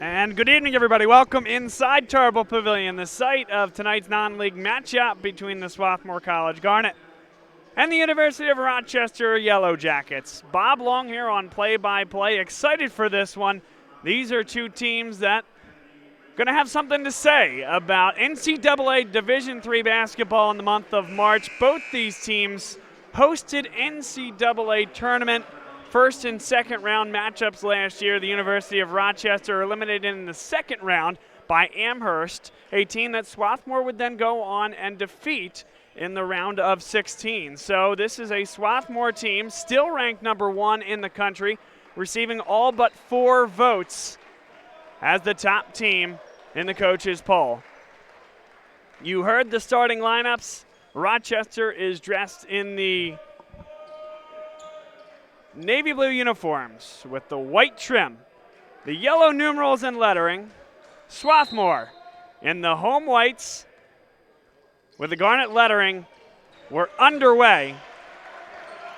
And good evening, everybody. Welcome inside Turbo Pavilion, the site of tonight's non-league matchup between the Swarthmore College Garnet and the University of Rochester Yellow Jackets. Bob Long here on play-by-play. Excited for this one. These are two teams that are going to have something to say about NCAA Division III basketball in the month of March. Both these teams hosted NCAA tournament first and second round matchups last year. The University of Rochester eliminated in the second round by Amherst, a team that Swarthmore would then go on and defeat in the round of 16. So this is a Swarthmore team still ranked number 1 in the country, receiving all but 4 votes as the top team in the coaches poll. You heard the starting lineups. Rochester is dressed in the navy blue uniforms with the white trim, the yellow numerals and lettering. Swarthmore in the home whites with the garnet lettering. We're underway.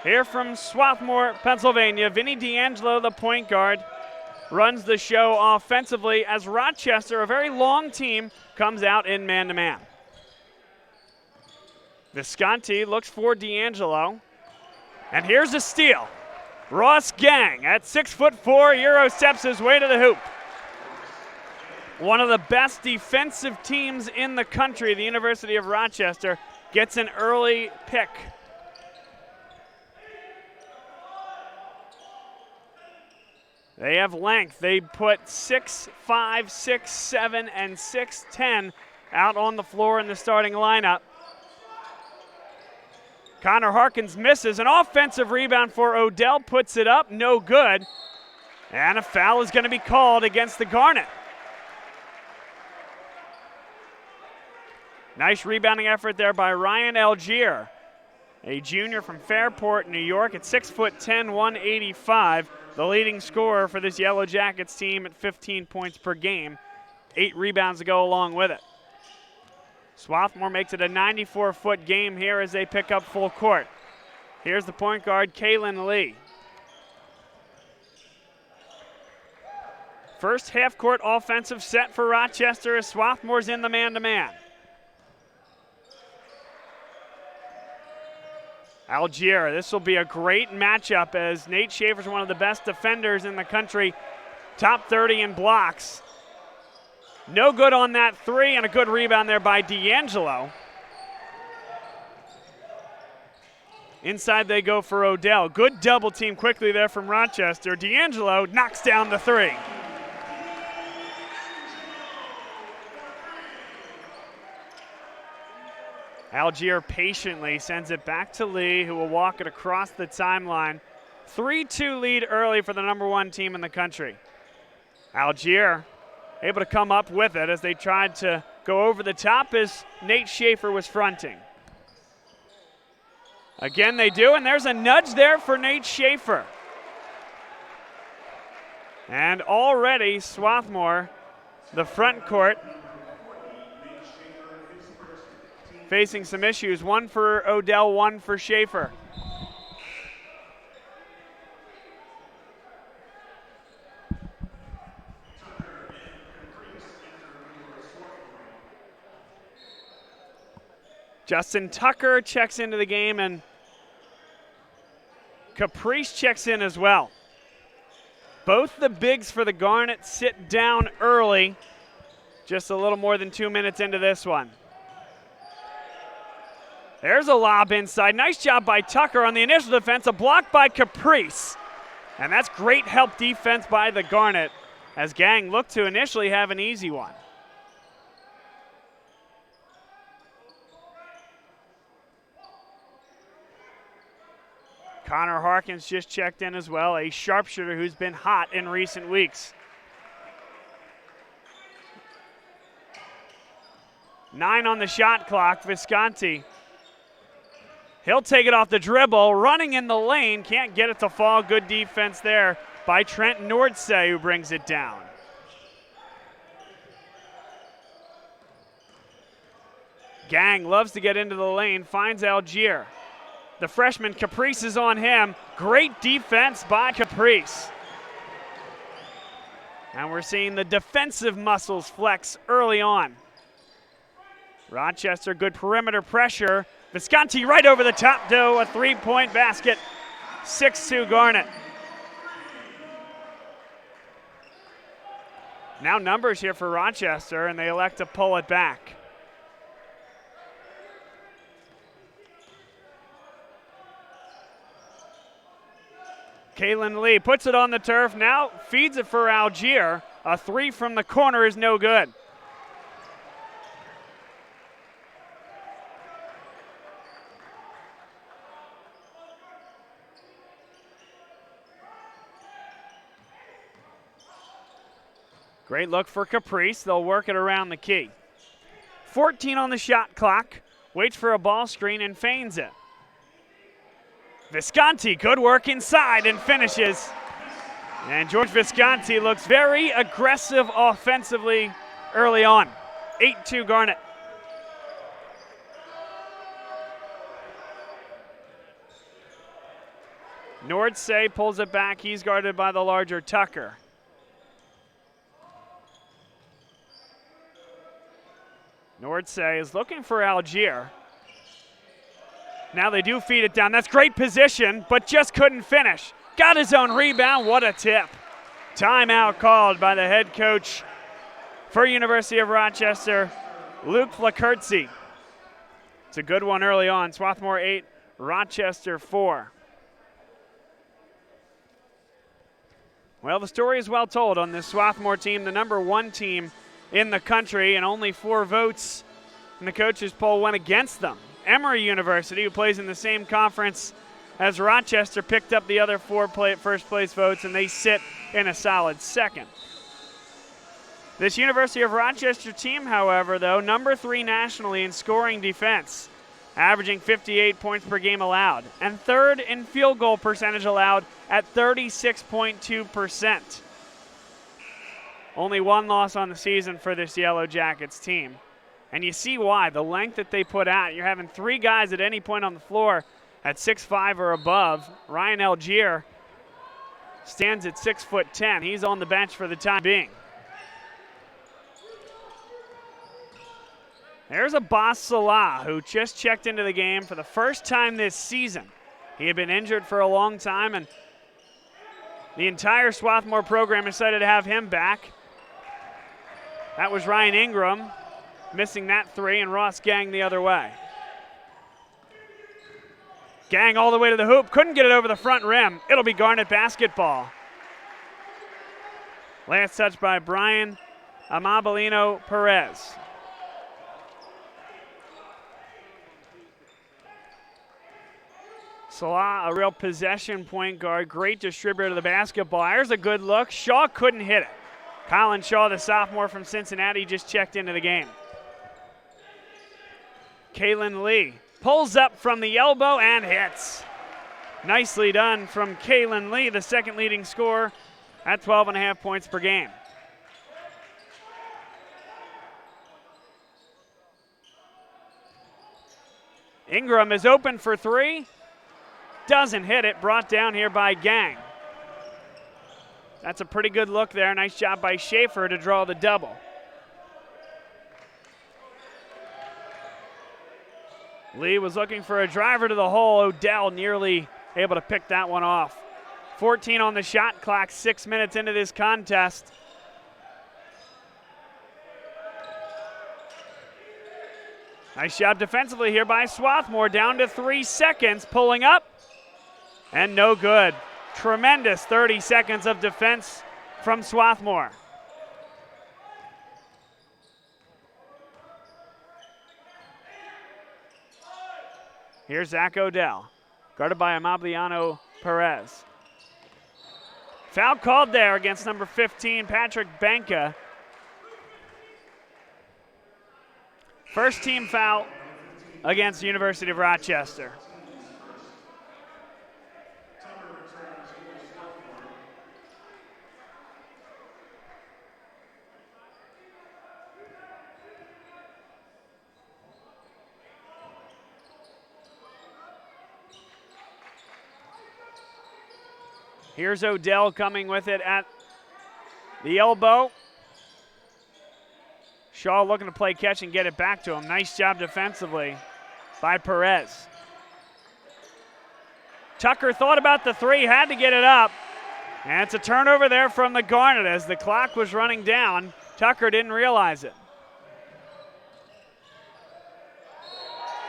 Here from Swarthmore, Pennsylvania, Vinny D'Angelo, the point guard, runs the show offensively as Rochester, a very long team, comes out in man-to-man. Visconti looks for D'Angelo, and here's a steal. Ross Gang at 6'4", Euro steps his way to the hoop. One of the best defensive teams in the country, the University of Rochester, gets an early pick. They have length. They put 6'5", 6'7", and 6'10" out on the floor in the starting lineup. Connor Harkins misses. An offensive rebound for Odell, puts it up, no good. And a foul is going to be called against the Garnet. Nice rebounding effort there by Ryan Algier, a junior from Fairport, New York, at 6'10", 185. The leading scorer for this Yellow Jackets team at 15 points per game. 8 rebounds to go along with it. Swarthmore makes it a 94-foot game here as they pick up full court. Here's the point guard, Kalen Lee. First half-court offensive set for Rochester as Swarthmore's in the man-to-man. Algier, this will be a great matchup as Nate Schaefer's one of the best defenders in the country, top 30 in blocks. No good on that three, and a good rebound there by D'Angelo. Inside they go for Odell. Good double team quickly there from Rochester. D'Angelo knocks down the three. Algier patiently sends it back to Lee, who will walk it across the timeline. 3-2 lead early for the number 1 team in the country. Algier able to come up with it as they tried to go over the top as Nate Schaefer was fronting. Again they do, and there's a nudge there for Nate Schaefer. And already Swarthmore, the front court, facing some issues. 1 for Odell, 1 for Schaefer. Justin Tucker checks into the game, and Caprice checks in as well. Both the bigs for the Garnet sit down early, just a little more than 2 minutes into this one. There's a lob inside. Nice job by Tucker on the initial defense. A block by Caprice. And that's great help defense by the Garnet as Gang looked to initially have an easy one. Connor Harkins just checked in as well, a sharpshooter who's been hot in recent weeks. 9 on the shot clock. Visconti, he'll take it off the dribble, running in the lane, can't get it to fall. Good defense there by Trent Nordsay, who brings it down. Gang loves to get into the lane, finds Algier. The freshman Caprice is on him. Great defense by Caprice. And we're seeing the defensive muscles flex early on. Rochester, good perimeter pressure. Visconti right over the top to a three-point basket. 6-2 Garnet. Now numbers here for Rochester, and they elect to pull it back. Kaylin Lee puts it on the turf, now feeds it for Algier. A three from the corner is no good. Great look for Caprice. They'll work it around the key. 14 on the shot clock. Waits for a ball screen and feigns it. Visconti, good work inside and finishes. And George Visconti looks very aggressive offensively early on. 8-2 Garnet. Nordsay pulls it back. He's guarded by the larger Tucker. Nordsay is looking for Algier. Now they do feed it down. That's great position, but just couldn't finish. Got his own rebound. What a tip. Timeout called by the head coach for University of Rochester, Luke Flakertzy. It's a good one early on. Swarthmore 8, Rochester 4. Well, the story is well told on this Swarthmore team, the number one team in the country, and only 4 votes in the coaches poll went against them. Emory University, who plays in the same conference as Rochester, picked up the other 4 first place votes, and they sit in a solid second. This University of Rochester team, however, though, number 3 nationally in scoring defense, averaging 58 points per game allowed, and 3rd in field goal percentage allowed at 36.2%. Only 1 loss on the season for this Yellow Jackets team. And you see why. The length that they put out. You're having 3 guys at any point on the floor at 6'5" or above. Ryan Algier stands at 6'10". He's on the bench for the time being. There's Abbas Salah, who just checked into the game for the first time this season. He had been injured for a long time, and the entire Swarthmore program excited to have him back. That was Ryan Ingram missing that 3, and Ross Gang the other way. Gang all the way to the hoop, couldn't get it over the front rim. It'll be Garnet basketball. Last touch by Brian Amabilino Perez. Salah, a real possession point guard, great distributor of the basketball. Here's a good look. Shaw couldn't hit it. Colin Shaw, the sophomore from Cincinnati, just checked into the game. Kaylin Lee pulls up from the elbow and hits. Nicely done from Kaylin Lee, the second leading scorer at 12.5 points per game. Ingram is open for 3. Doesn't hit it, brought down here by Gang. That's a pretty good look there. Nice job by Schaefer to draw the double. Lee was looking for a driver to the hole. Odell nearly able to pick that one off. 14 on the shot clock, 6 minutes into this contest. Nice job defensively here by Swarthmore, down to 3 seconds, pulling up, and no good. Tremendous 30 seconds of defense from Swarthmore. Here's Zach Odell, guarded by Amabiliano Perez. Foul called there against number 15, Patrick Benka. First team foul against the University of Rochester. Here's Odell coming with it at The elbow. Shaw looking to play catch and get it back to him. Nice job defensively by Perez. Tucker thought about the three, had to get it up. And it's a turnover there from the Garnet as the clock was running down. Tucker didn't realize it.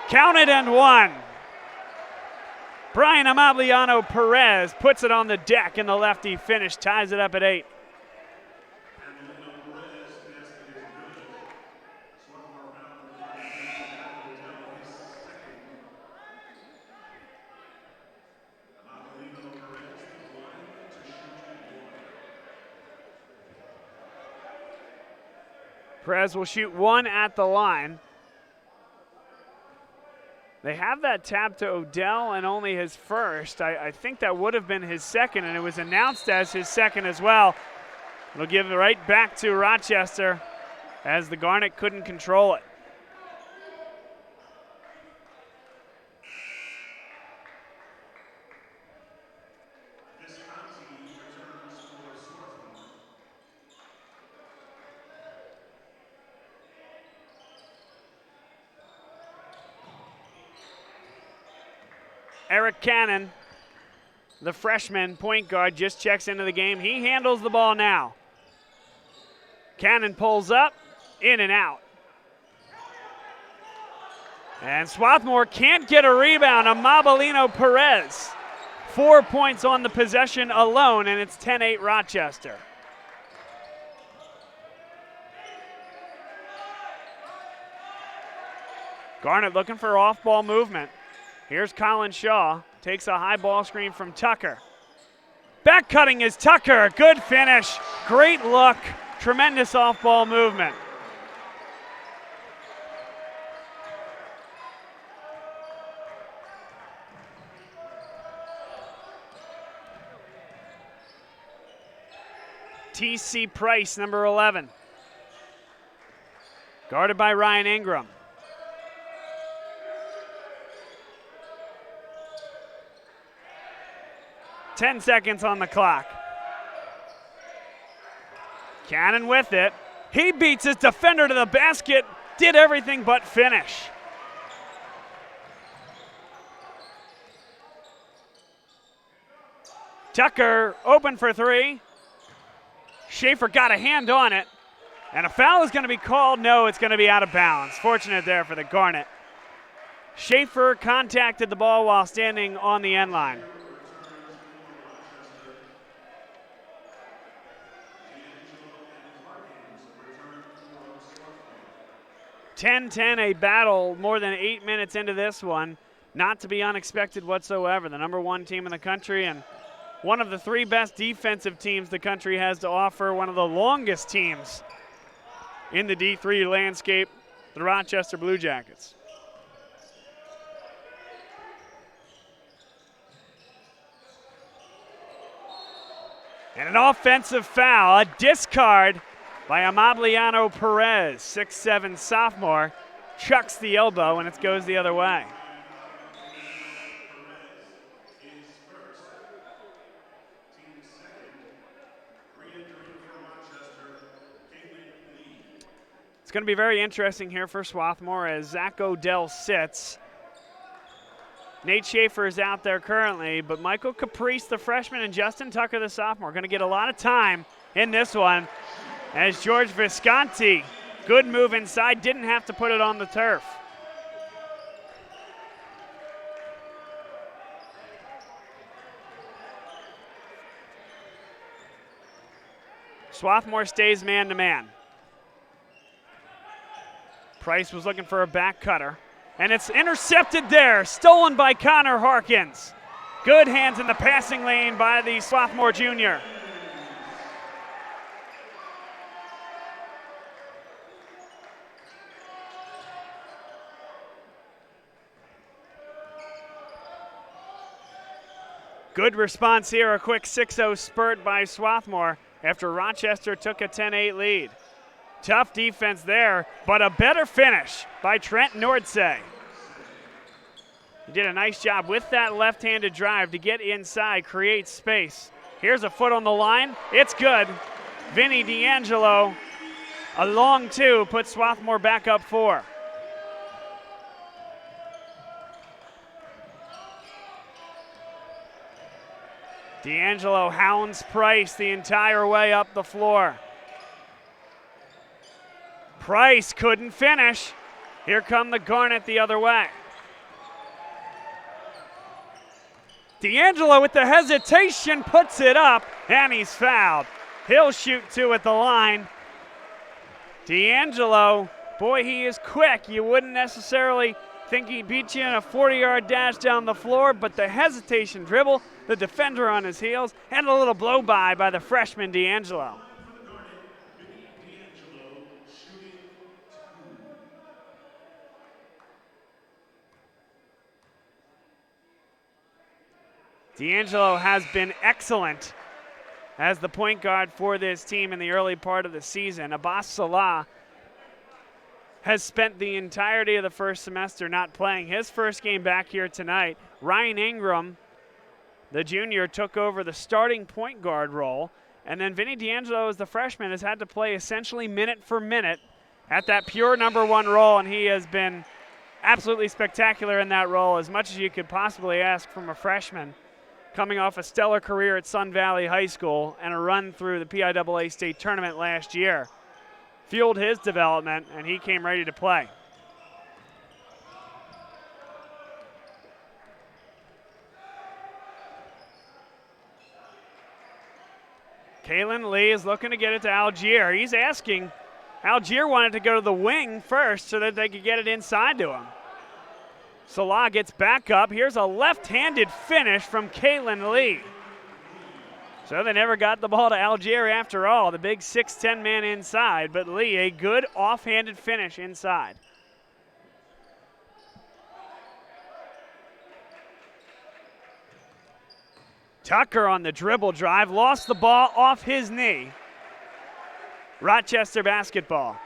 Counted and one. Brian Amabliano Perez puts it on the deck, and the lefty finish ties it up at 8. Perez will shoot one at the line. They have that tap to Odell and only his first. I think that would have been his second, and it was announced as his second as well. It'll give it right back to Rochester as the Garnet couldn't control it. Eric Cannon, the freshman point guard, just checks into the game. He handles the ball now. Cannon pulls up, in and out. And Swarthmore can't get a rebound. Amabliano Perez, 4 points on the possession alone, and it's 10-8 Rochester. Garnet looking for off-ball movement. Here's Colin Shaw, takes a high ball screen from Tucker. Back cutting is Tucker, good finish, great look, tremendous off-ball movement. T.C. Price, number 11. Guarded by Ryan Ingram. Ten seconds on the clock. Cannon with it. He beats his defender to the basket, did everything but finish. Tucker open for three. Schaefer got a hand on it, and a foul is going to be called. No, it's going to be out of bounds. Fortunate there for the Garnet. Schaefer contacted the ball while standing on the end line. 10-10, a battle more than 8 minutes into this one. Not to be unexpected whatsoever. The number one team in the country and one of the three best defensive teams the country has to offer. One of the longest teams in the D3 landscape, the Rochester Blue Jackets. And an offensive foul, a discard by Amabliano Perez, 6'7" sophomore, chucks the elbow and it goes the other way. It's going to be very interesting here for Swarthmore as Zach Odell sits. Nate Schaefer is out there currently, but Michael Caprice, the freshman, and Justin Tucker, the sophomore, are going to get a lot of time in this one as George Visconti, good move inside, didn't have to put it on the turf. Swarthmore stays man-to-man. Price was looking for a back cutter. And it's intercepted there, stolen by Connor Harkins. Good hands in the passing lane by the Swarthmore junior. Good response here, a quick 6-0 spurt by Swarthmore after Rochester took a 10-8 lead. Tough defense there, but a better finish by Trent Nordsay. He did a nice job with that left-handed drive to get inside, create space. Here's a foot on the line. It's good. Vinny D'Angelo, a long two, puts Swarthmore back up 4. D'Angelo hounds Price the entire way up the floor. Price couldn't finish. Here come the Garnet the other way. D'Angelo with the hesitation puts it up, and he's fouled. He'll shoot 2 at the line. D'Angelo, boy, he is quick. You wouldn't necessarily think he'd beat you in a 40-yard dash down the floor, but the hesitation dribble, the defender on his heels, and a little blow-by by the freshman D'Angelo. D'Angelo has been excellent as the point guard for this team in the early part of the season. Abbas Salah has spent the entirety of the first semester not playing. His first game back here tonight. Ryan Ingram, the junior, took over the starting point guard role. And then Vinny D'Angelo, as the freshman, has had to play essentially minute for minute at that pure number 1 role, and he has been absolutely spectacular in that role, as much as you could possibly ask from a freshman, coming off a stellar career at Sun Valley High School and a run through the PIAA state tournament last year. Fueled his development, and he came ready to play. Kalen Lee is looking to get it to Algier. He's asking. Algier wanted to go to the wing first so that they could get it inside to him. Salah gets back up. Here's a left-handed finish from Kalen Lee. So they never got the ball to Algier after all. The big 6'10" man inside, but Lee, a good off-handed finish inside. Tucker on the dribble drive, lost the ball off his knee. Rochester basketball.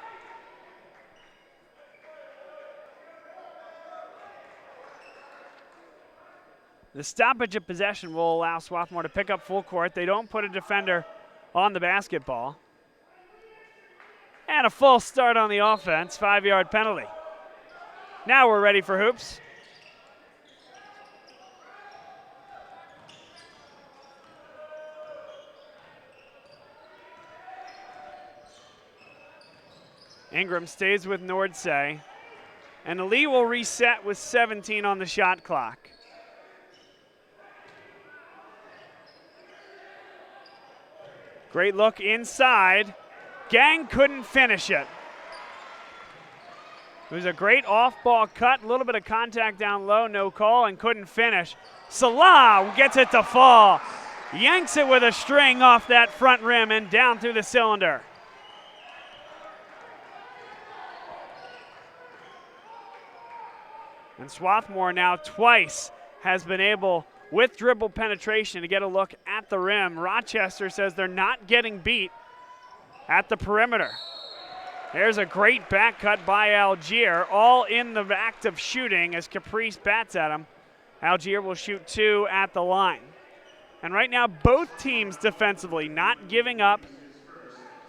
The stoppage of possession will allow Swarthmore to pick up full court. They don't put a defender on the basketball. And a full start on the offense, 5-yard penalty. Now we're ready for hoops. Ingram stays with Nordsay. And Lee will reset with 17 on the shot clock. Great look inside. Gang couldn't finish it. It was a great off-ball cut, a little bit of contact down low, no call, and couldn't finish. Salah gets it to fall. Yanks it with a string off that front rim and down through the cylinder. And Swarthmore now twice has been able, with dribble penetration, to get a look at the rim. Rochester says they're not getting beat at the perimeter. There's a great back cut by Algier, all in the act of shooting as Caprice bats at him. Algier will shoot 2 at the line. And right now, both teams defensively not giving up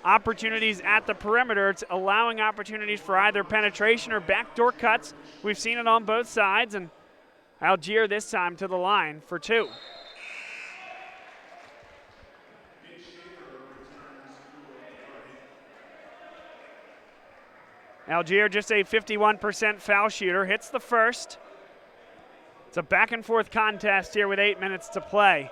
opportunities at the perimeter. It's allowing opportunities for either penetration or backdoor cuts. We've seen it on both sides, and Algier this time to the line for 2. Algier just a 51% foul shooter, hits the first. It's a back and forth contest here with 8 minutes to play.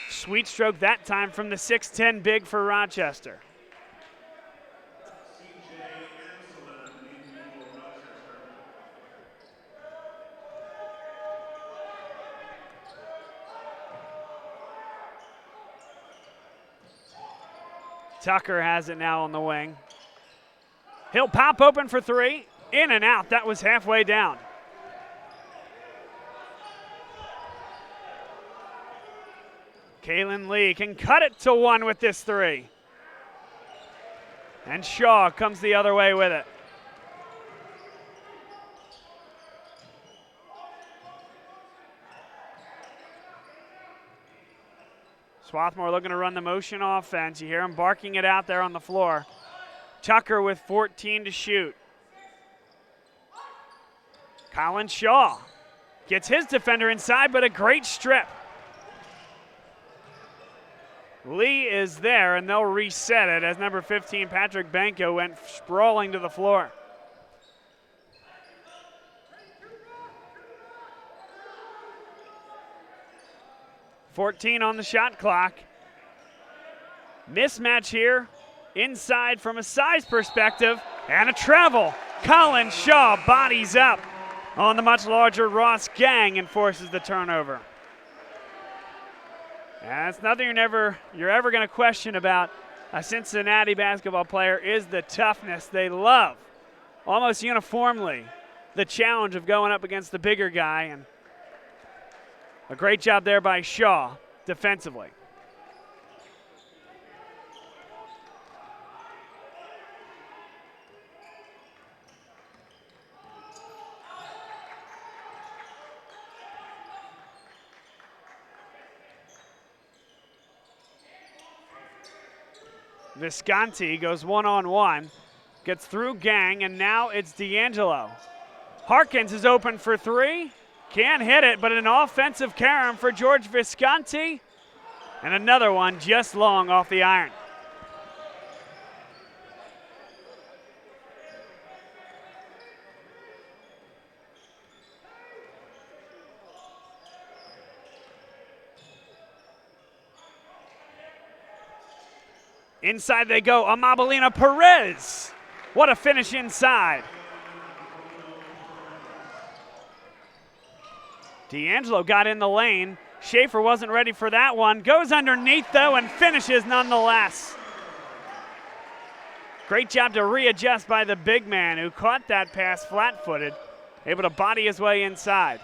Sweet stroke that time from the 6'10" big for Rochester. Tucker has it now on the wing. He'll pop open for 3. In and out. That was halfway down. Kalen Lee can cut it to 1 with this 3. And Shaw comes the other way with it. Swarthmore looking to run the motion offense. You hear him barking it out there on the floor. Tucker with 14 to shoot. Colin Shaw gets his defender inside, but a great strip. Lee is there, and they'll reset it as number 15, Patrick Benko, went sprawling to the floor. .14 on the shot clock. Mismatch here inside from a size perspective, and a travel. Colin Shaw bodies up on the much larger Ross Gang and forces the turnover. That's nothing you're ever going to question about a Cincinnati basketball player is the toughness. They love almost uniformly the challenge of going up against the bigger guy, and a great job there by Shaw defensively. Visconti goes one-on-one, gets through Gang, and now it's D'Angelo. Harkins is open for three. Can't hit it, but an offensive carom for George Visconti. And another one just long off the iron. Inside they go, Amabelina Perez. What a finish inside. D'Angelo got in the lane. Schaefer wasn't ready for that one. Goes underneath, though, and finishes nonetheless. Great job to readjust by the big man who caught that pass flat-footed, able to body his way inside.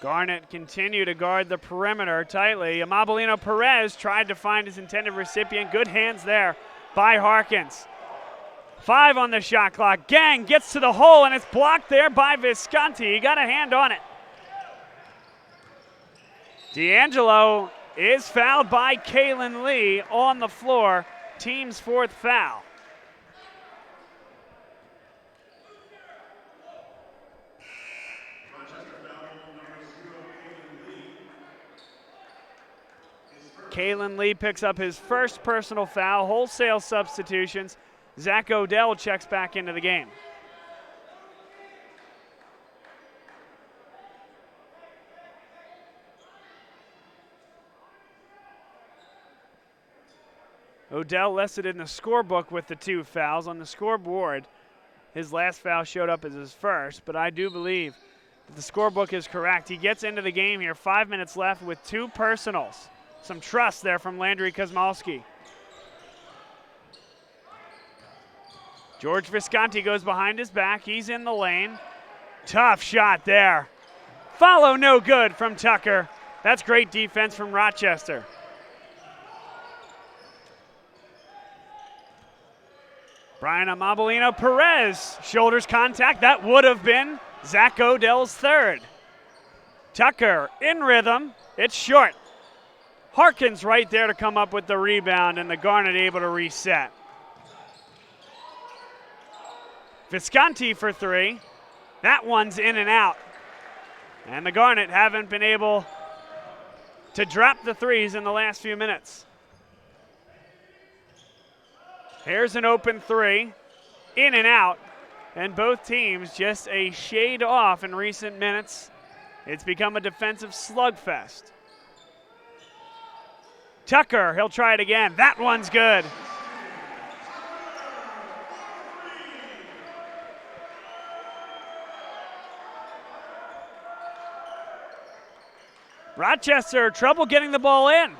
Garnett continued to guard the perimeter tightly. Amabelino Perez tried to find his intended recipient. Good hands there by Harkins. 5 on the shot clock. Gang gets to the hole, and it's blocked there by Visconti. He got a hand on it. D'Angelo is fouled by Kalen Lee on the floor. Team's 4th foul. Kalen Lee picks up his first personal foul. Wholesale substitutions. Zach Odell checks back into the game. Odell listed in the scorebook with the 2 fouls. On the scoreboard, his last foul showed up as his first, but I do believe that the scorebook is correct. He gets into the game here, 5 minutes left with 2 personals. Some trust there from Landry Kosmalski. George Visconti goes behind his back. He's in the lane. Tough shot there. Follow no good from Tucker. That's great defense from Rochester. Brian Amabelino Perez, shoulders contact. That would have been Zach Odell's 3rd. Tucker in rhythm. It's short. Harkins right there to come up with the rebound, and the Garnet able to reset. Visconti for 3. That one's in and out. And the Garnet haven't been able to drop the threes in the last few minutes. Here's an open 3. In and out. And both teams just a shade off in recent minutes. It's become a defensive slugfest. Tucker, he'll try it again. That one's good. Rochester, trouble getting the ball in.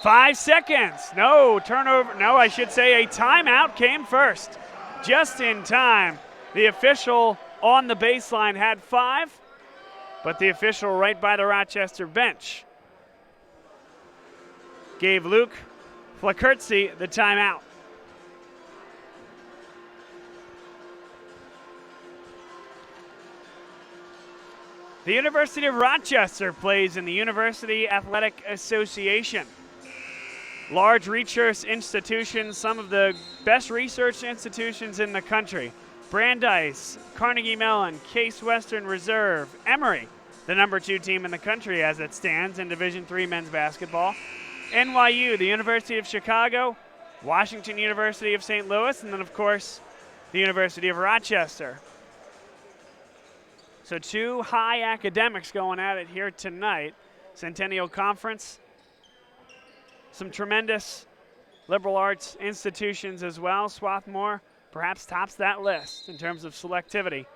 5 seconds. No, turnover. No, I should say a timeout came first. Just in time. The official on the baseline had 5, but the official right by the Rochester bench gave Luke Flakertzi the timeout. The University of Rochester plays in the University Athletic Association. Large research institutions, some of the best research institutions in the country. Brandeis, Carnegie Mellon, Case Western Reserve, Emory, the number 2 team in the country as it stands in Division III men's basketball. NYU, the University of Chicago, Washington University of St. Louis, and then, of course, the University of Rochester. So 2 high academics going at it here tonight. Centennial Conference, some tremendous liberal arts institutions as well. Swarthmore perhaps tops that list in terms of selectivity.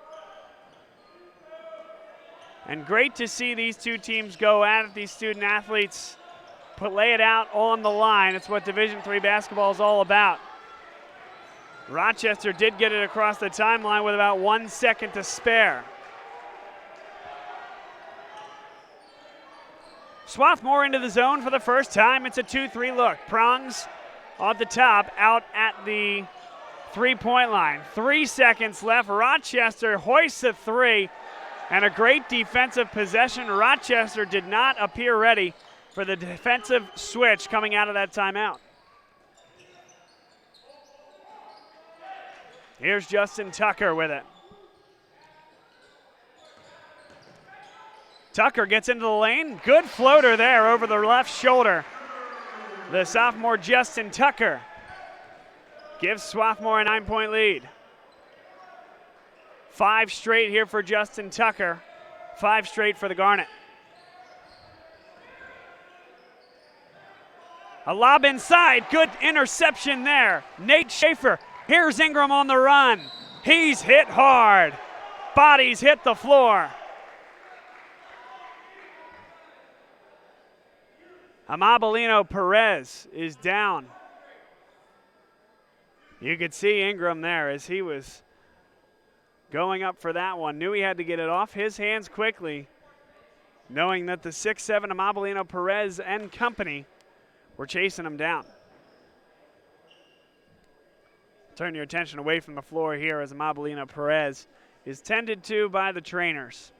And great to see these 2 teams go at it, these student athletes lay it out on the line. It's what Division III basketball is all about. Rochester did get it across the timeline with about 1 second to spare. Swarthmore into the zone for the first time. It's a 2-3 look. Prongs off the top, out at the 3-point line. 3 seconds left. Rochester hoists a 3, and a great defensive possession. Rochester did not appear ready for the defensive switch coming out of that timeout. Here's Justin Tucker with it. Tucker gets into the lane. Good floater there over the left shoulder. The sophomore Justin Tucker gives Swarthmore a 9-point lead. 5 straight here for Justin Tucker. 5 straight for the Garnet. A lob inside. Good interception there. Nate Schaefer. Here's Ingram on the run. He's hit hard. Bodies hit the floor. Amabilino Perez is down. You could see Ingram there as he was going up for that one. Knew he had to get it off his hands quickly, knowing that the 6'7" Amabilino Perez and company were chasing him down. Turn your attention away from the floor here as Amabilino Perez is tended to by the trainers.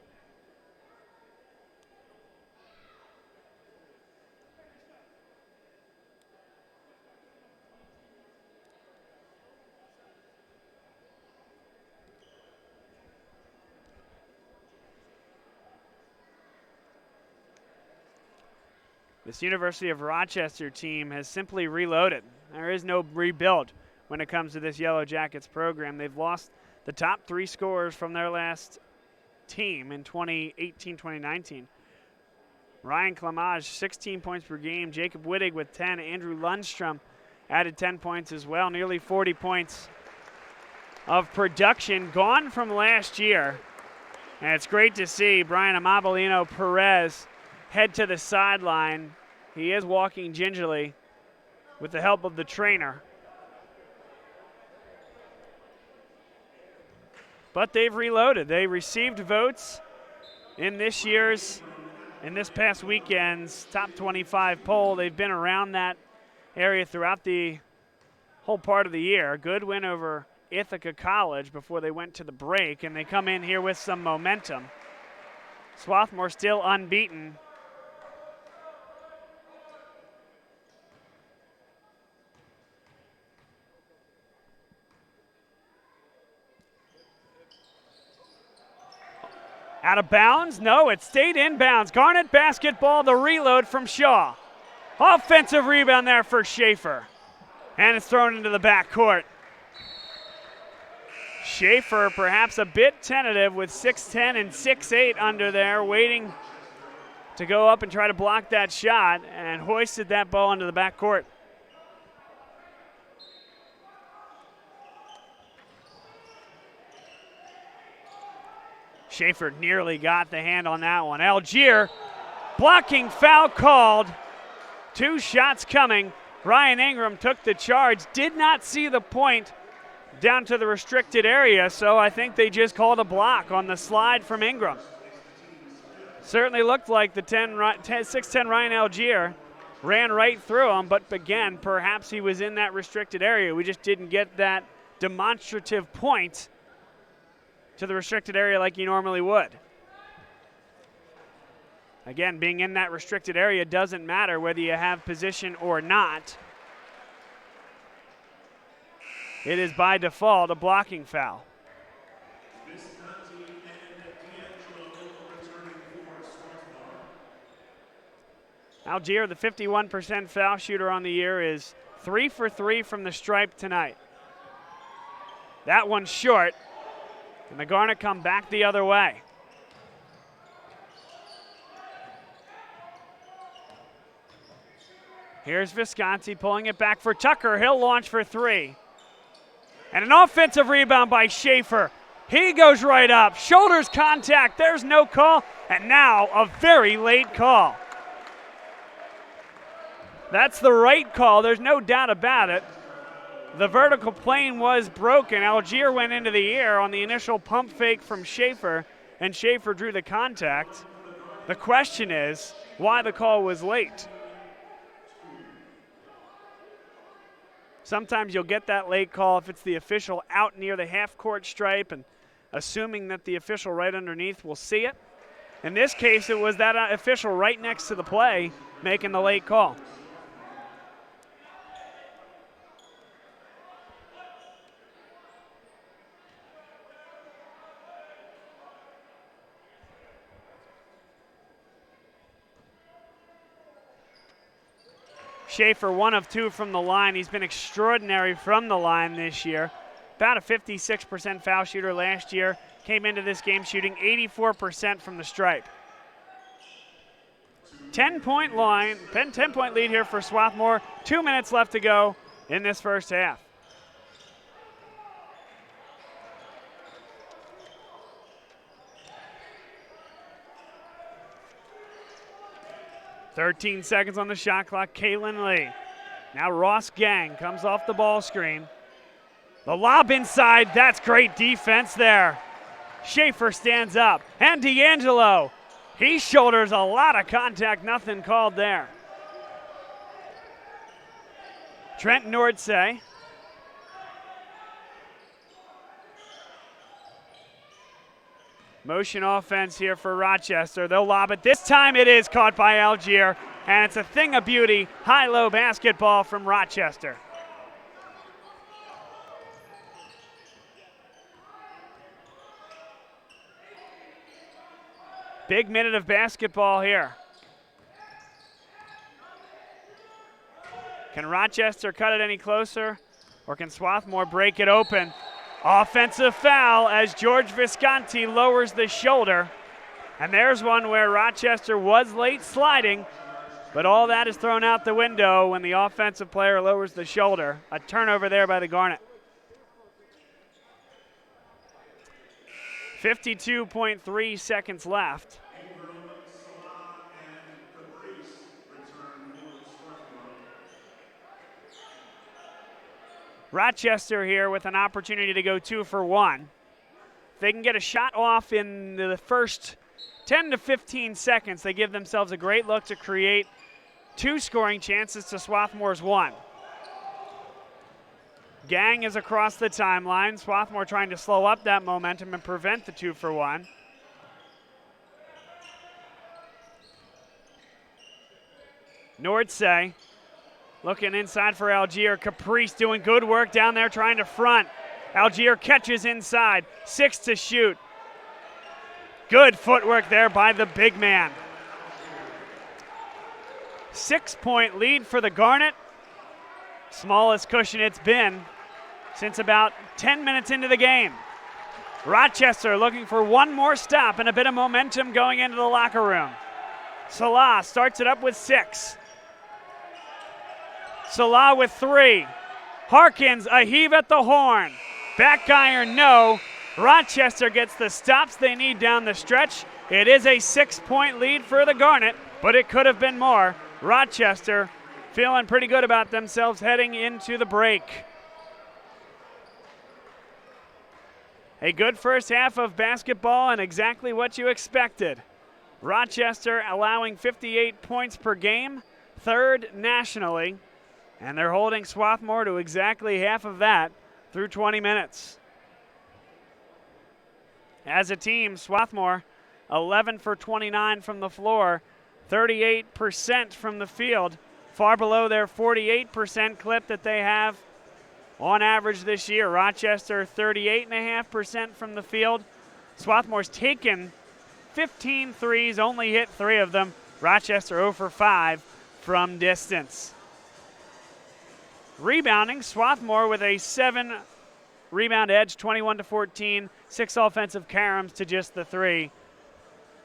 This University of Rochester team has simply reloaded. There is no rebuild when it comes to this Yellow Jackets program. They've lost the top 3 scorers from their last team in 2018-2019. Ryan Clamage, 16 points per game. Jacob Wittig with 10. Andrew Lundstrom added 10 points as well. Nearly 40 points of production gone from last year. And it's great to see Brian Amabilino Perez head to the sideline. He is walking gingerly with the help of the trainer. But they've reloaded. They received votes in this past weekend's top 25 poll. They've been around that area throughout the whole part of the year. Good win over Ithaca College before they went to the break, and they come in here with some momentum. Swarthmore still unbeaten. Out of bounds? No, it stayed in bounds. Garnet basketball, the reload from Shaw. Offensive rebound there for Schaefer. And it's thrown into the backcourt. Schaefer perhaps a bit tentative with 6'10" and 6'8" under there, waiting to go up and try to block that shot, and hoisted that ball into the backcourt. Schaefer nearly got the hand on that one. Algier, blocking foul called. 2 shots coming. Ryan Ingram took the charge, did not see the point down to the restricted area, so I think they just called a block on the slide from Ingram. Certainly looked like the 6'10" Ryan Algier ran right through him, but again, perhaps he was in that restricted area. We just didn't get that demonstrative point to the restricted area like you normally would. Again, being in that restricted area doesn't matter whether you have position or not. It is by default a blocking foul. Algier, the 51% foul shooter on the year, is 3 for 3 from the stripe tonight. That one's short, and the Garnet come back the other way. Here's Visconti pulling it back for Tucker. He'll launch for 3. And an offensive rebound by Schaefer. He goes right up. Shoulders contact. There's no call. And now a very late call. That's the right call. There's no doubt about it. The vertical plane was broken. Algier went into the air on the initial pump fake from Schaefer, and Schaefer drew the contact. The question is why the call was late. Sometimes you'll get that late call if it's the official out near the half-court stripe and assuming that the official right underneath will see it. In this case, it was that official right next to the play making the late call. Schaefer, 1 of 2 from the line. He's been extraordinary from the line this year. About a 56% foul shooter last year. Came into this game shooting 84% from the stripe. 10-point lead here for Swarthmore. 2 minutes left to go in this first half. .13 seconds on the shot clock. Kaylin Lee. Now Ross Gang comes off the ball screen. The lob inside. That's great defense there. Schaefer stands up. And D'Angelo. He shoulders a lot of contact. Nothing called there. Trent Nordsay. Motion offense here for Rochester. They'll lob it. This time it is caught by Algier, and it's a thing of beauty. High-low basketball from Rochester. Big minute of basketball here. Can Rochester cut it any closer, or can Swarthmore break it open? Offensive foul as George Visconti lowers the shoulder. And there's one where Rochester was late sliding, but all that is thrown out the window when the offensive player lowers the shoulder. A turnover there by the Garnet. 52.3 seconds left. Rochester here with an opportunity to go 2 for 1. If they can get a shot off in the first 10 to 15 seconds, they give themselves a great look to create 2 scoring chances to Swarthmore's 1. Gang is across the timeline. Swarthmore trying to slow up that momentum and prevent the 2 for 1. Nordsay looking inside for Algier. Caprice doing good work down there trying to front. Algier catches inside. 6 to shoot. Good footwork there by the big man. 6-point lead for the Garnet. Smallest cushion it's been since about 10 minutes into the game. Rochester looking for one more stop and a bit of momentum going into the locker room. Salah starts it up with 6. Salah with 3. Harkins, a heave at the horn. Back iron, no. Rochester gets the stops they need down the stretch. It is a 6-point lead for the Garnet, but it could have been more. Rochester feeling pretty good about themselves heading into the break. A good first half of basketball and exactly what you expected. Rochester allowing 58 points per game, 3rd nationally. And they're holding Swarthmore to exactly half of that through 20 minutes. As a team, Swarthmore 11 for 29 from the floor, 38% from the field, far below their 48% clip that they have on average this year. Rochester 38.5% from the field. Swarthmore's taken 15 threes, only hit 3 of them. Rochester 0 for 5 from distance. Rebounding, Swarthmore with a 7 rebound edge, 21-14, 6 offensive caroms to just the 3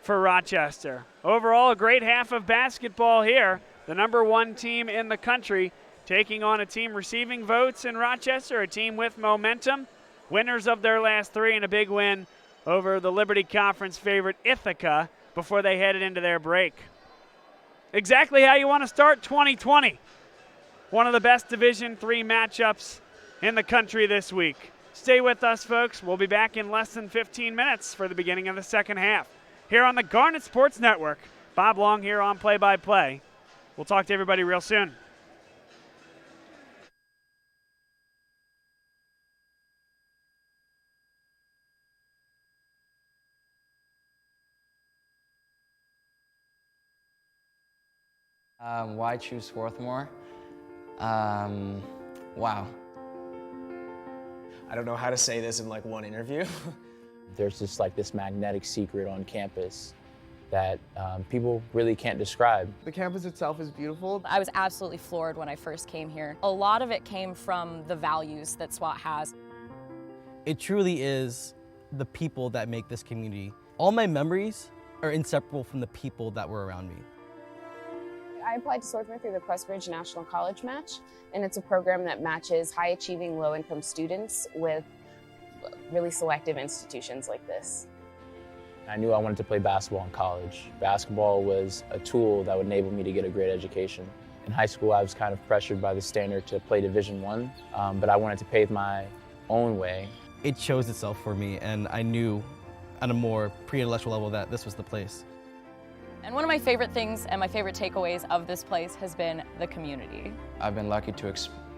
for Rochester. Overall, a great half of basketball here. The number 1 team in the country taking on a team receiving votes in Rochester, a team with momentum. Winners of their last 3 and a big win over the Liberty Conference favorite Ithaca before they headed into their break. Exactly how you want to start 2020. One of the best Division III matchups in the country this week. Stay with us, folks. We'll be back in less than 15 minutes for the beginning of the second half. Here on the Garnet Sports Network, Bob Long here on Play-by-Play. We'll talk to everybody real soon. Why choose Swarthmore? Wow. I don't know how to say this in like one interview. There's just like this magnetic secret on campus that people really can't describe. The campus itself is beautiful. I was absolutely floored when I first came here. A lot of it came from the values that SWAT has. It truly is the people that make this community. All my memories are inseparable from the people that were around me. I applied to Swarthmore through the Pressbridge National College Match, and it's a program that matches high-achieving, low-income students with really selective institutions like this. I knew I wanted to play basketball in college. Basketball was a tool that would enable me to get a great education. In high school, I was kind of pressured by the standard to play Division I, but I wanted to pave my own way. It chose itself for me, and I knew at a more pre-intellectual level that this was the place. And one of my favorite things and my favorite takeaways of this place has been the community. I've been lucky to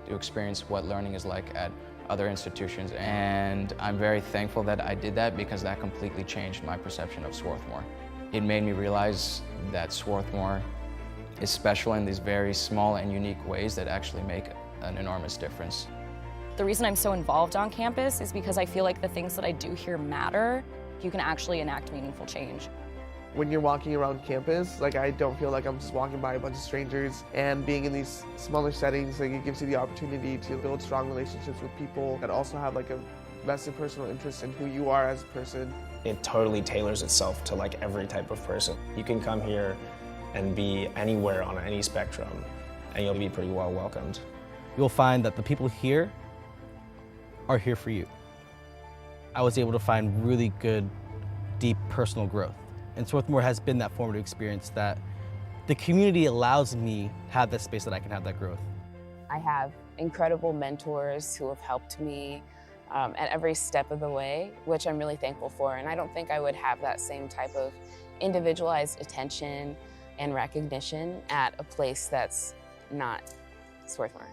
experience what learning is like at other institutions, and I'm very thankful that I did that because that completely changed my perception of Swarthmore. It made me realize that Swarthmore is special in these very small and unique ways that actually make an enormous difference. The reason I'm so involved on campus is because I feel like the things that I do here matter. You can actually enact meaningful change. When you're walking around campus, like I don't feel like I'm just walking by a bunch of strangers, and being in these smaller settings, like it gives you the opportunity to build strong relationships with people that also have like a vested personal interest in who you are as a person. It totally tailors itself to like every type of person. You can come here and be anywhere on any spectrum, and you'll be pretty well welcomed. You'll find that the people here are here for you. I was able to find really good, deep personal growth. And Swarthmore has been that formative experience that the community allows me to have that space that I can have that growth. I have incredible mentors who have helped me at every step of the way, which I'm really thankful for. And I don't think I would have that same type of individualized attention and recognition at a place that's not Swarthmore.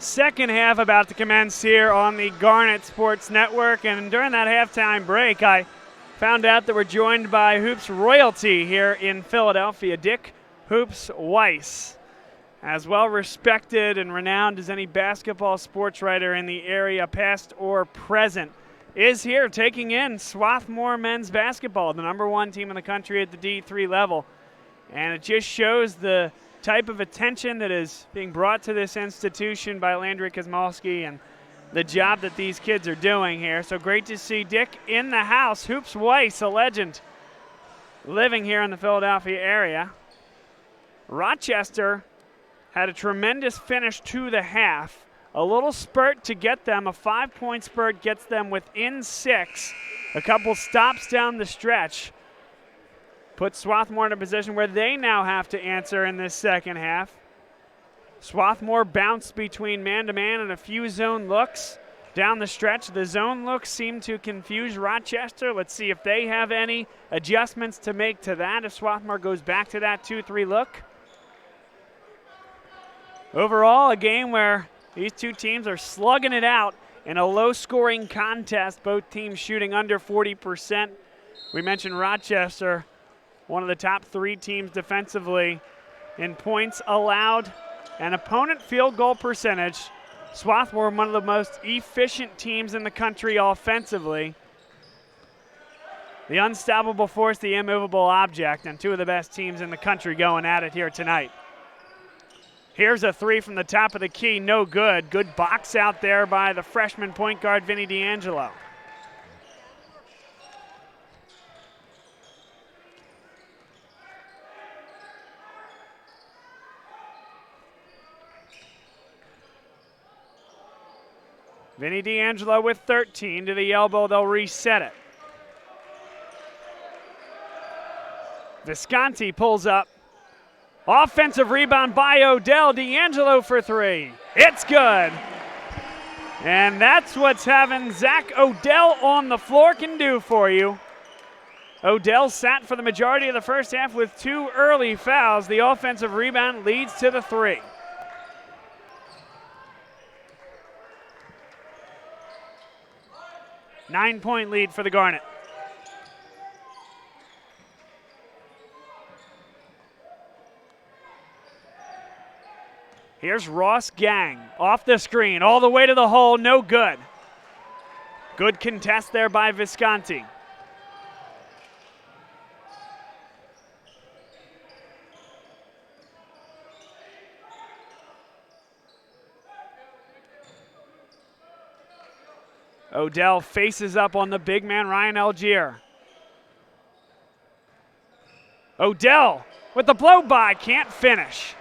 Second half about to commence here on the Garnet Sports Network. And during that halftime break, I found out that we're joined by Hoops royalty here in Philadelphia, Dick Hoops Weiss. As well respected and renowned as any basketball sports writer in the area, past or present, is here taking in Swarthmore men's basketball, the #1 team in the country at the D3 level. And it just shows the type of attention that is being brought to this institution by Landry Kosmalski and the job that these kids are doing here. So great to see Dick in the house. Hoops Weiss, a legend, living here in the Philadelphia area. Rochester had a tremendous finish to the half. A little spurt to get them, a 5-point spurt gets them within 6. A couple stops down the stretch puts Swarthmore in a position where they now have to answer in this second half. Swarthmore bounced between man-to-man and a few zone looks down the stretch. The zone looks seem to confuse Rochester. Let's see if they have any adjustments to make to that if Swarthmore goes back to that 2-3 look. Overall, a game where these two teams are slugging it out in a low-scoring contest, both teams shooting under 40%. We mentioned Rochester, one of the top 3 teams defensively in points allowed and opponent field goal percentage. Swarthmore, one of the most efficient teams in the country offensively. The unstoppable force, the immovable object, and two of the best teams in the country going at it here tonight. Here's a 3 from the top of the key, no good. Good box out there by the freshman point guard, Vinny D'Angelo. Vinny D'Angelo with 13 to the elbow. They'll reset it. Visconti pulls up. Offensive rebound by Odell. D'Angelo for 3. It's good. And that's what's having Zach Odell on the floor can do for you. Odell sat for the majority of the first half with 2 early fouls. The offensive rebound leads to the 3. Nine-point lead for the Garnet. Here's Ross Gang off the screen, all the way to the hole, no good. Good contest there by Visconti. Odell faces up on the big man, Ryan Algier. Odell with the blow-by, can't finish.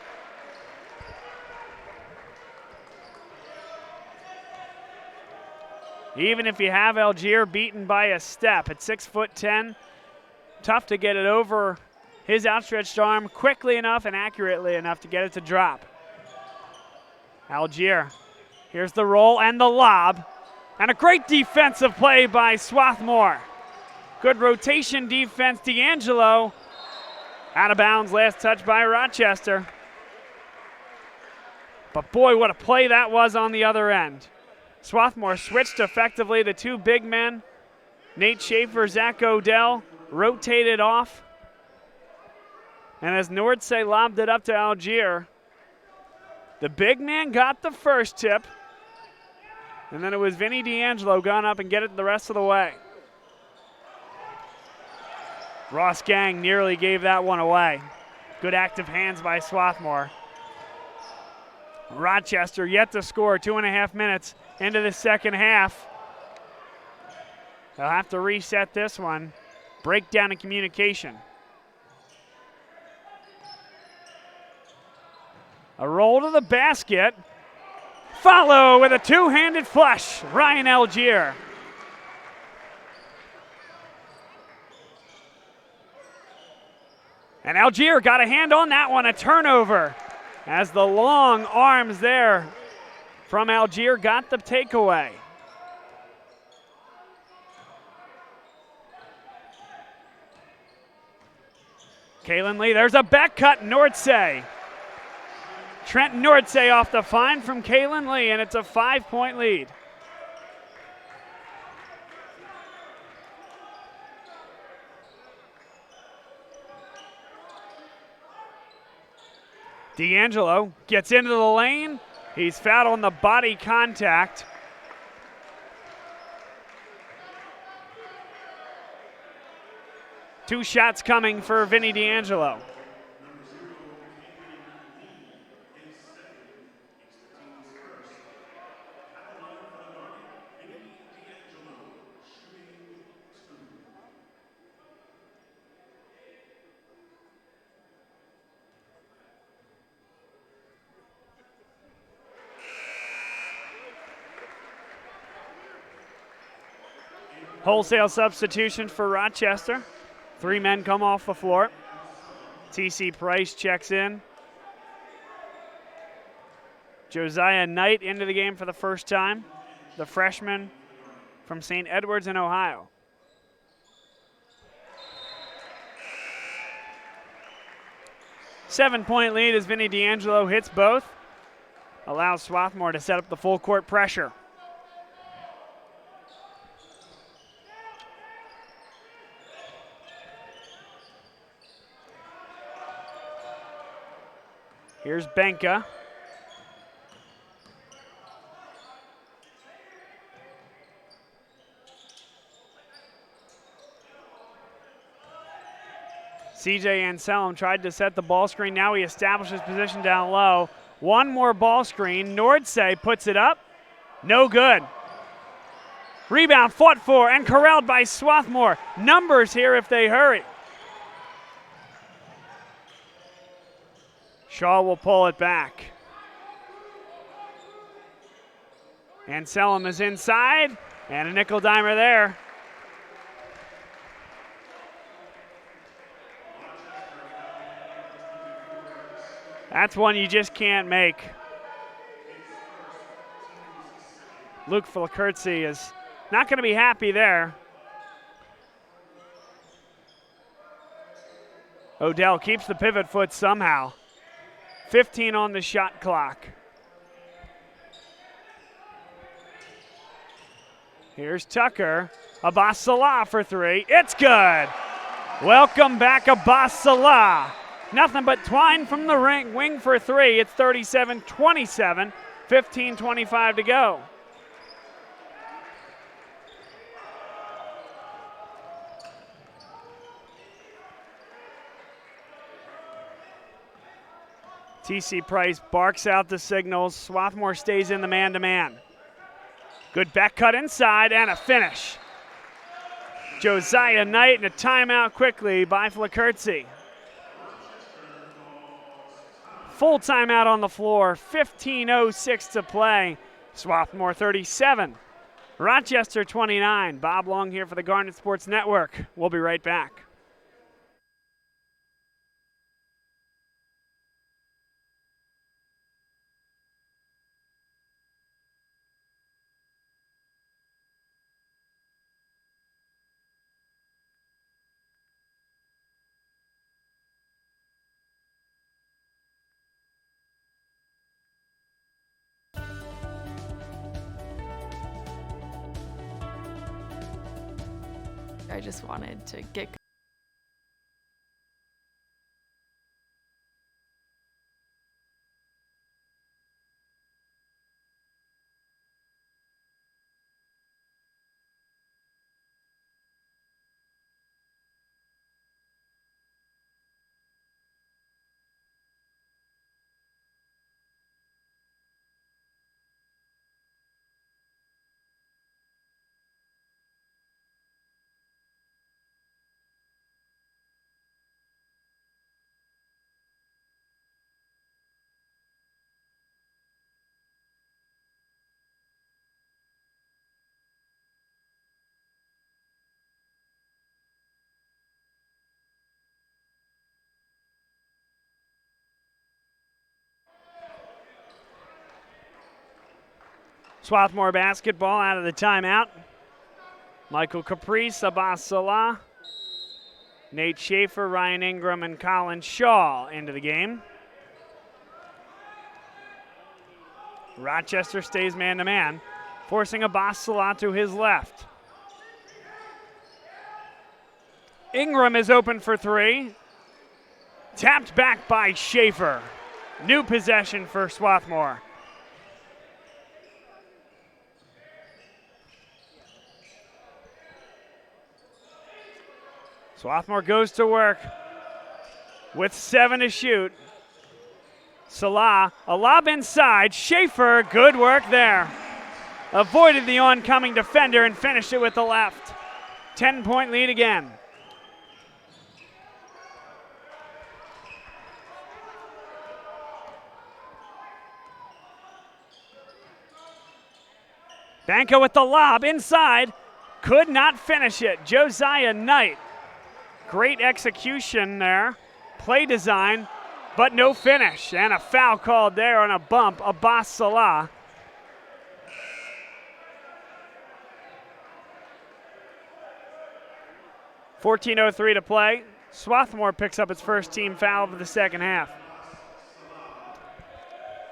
Even if you have Algier beaten by a step at 6'10", tough to get it over his outstretched arm quickly enough and accurately enough to get it to drop. Algier, here's the roll and the lob. And a great defensive play by Swarthmore. Good rotation defense. D'Angelo out of bounds, last touch by Rochester. But boy, what a play that was on the other end. Swarthmore switched effectively. The 2 big men, Nate Schaefer, Zach Odell, rotated off. And as Nordsey lobbed it up to Algier, the big man got the first tip. And then it was Vinny D'Angelo gone up and get it the rest of the way. Ross Gang nearly gave that one away. Good active hands by Swarthmore. Rochester yet to score, 2.5 minutes into the second half. They'll have to reset this one. Breakdown in communication. A roll to the basket. Follow with a 2-handed flush, Ryan Algier. And Algier got a hand on that one, a turnover, as the long arms there from Algier got the takeaway. Kalen Lee, there's a back cut, Nordsey. Trent Nordsay off the find from Kaylin Lee, and it's a 5-point lead. D'Angelo gets into the lane. He's fouled on the body contact. Two shots coming for Vinny D'Angelo. Wholesale substitution for Rochester. 3 men come off the floor. T.C. Price checks in. Josiah Knight into the game for the first time, the freshman from St. Edwards in Ohio. Seven-point lead as Vinny D'Angelo hits both. Allows Swarthmore to set up the full court pressure. Here's Benka. CJ Anselm tried to set the ball screen. Now he establishes position down low. One more ball screen. Nordsay puts it up. No good. Rebound fought for and corralled by Swarthmore. Numbers here if they hurry. Shaw will pull it back. Anselm is inside, and a nickel dimer there. That's one you just can't make. Luke Flakertzy is not going to be happy there. Odell keeps the pivot foot somehow. 15 on the shot clock. Here's Tucker. Abbas Salah for 3. It's good. Welcome back, Abbas Salah. Nothing but twine from the wing for 3. It's 37-27, 15:25 to go. T.C. Price barks out the signals. Swarthmore stays in the man-to-man. Good back cut inside and a finish. Josiah Knight and a timeout quickly by Flakertzy. Full timeout on the floor, 15:06 to play. Swarthmore 37, Rochester 29. Bob Long here for the Garnet Sports Network. We'll be right back. I just wanted to get Swarthmore basketball out of the timeout. Michael Caprice, Abbas Salah, Nate Schaefer, Ryan Ingram, and Colin Shaw into the game. Rochester stays man-to-man, forcing Abbas Salah to his left. Ingram is open for three. Tapped back by Schaefer. New possession for Swarthmore. Swarthmore goes to work with 7 to shoot. Salah, a lob inside. Schaefer, good work there. Avoided the oncoming defender and finished it with the left. 10-point lead again. Banco with the lob inside. Could not finish it. Josiah Knight. Great execution there. Play design, but no finish. And a foul called there on a bump. Abbas Salah. .14:03 to play. Swarthmore picks up its first team foul of the second half.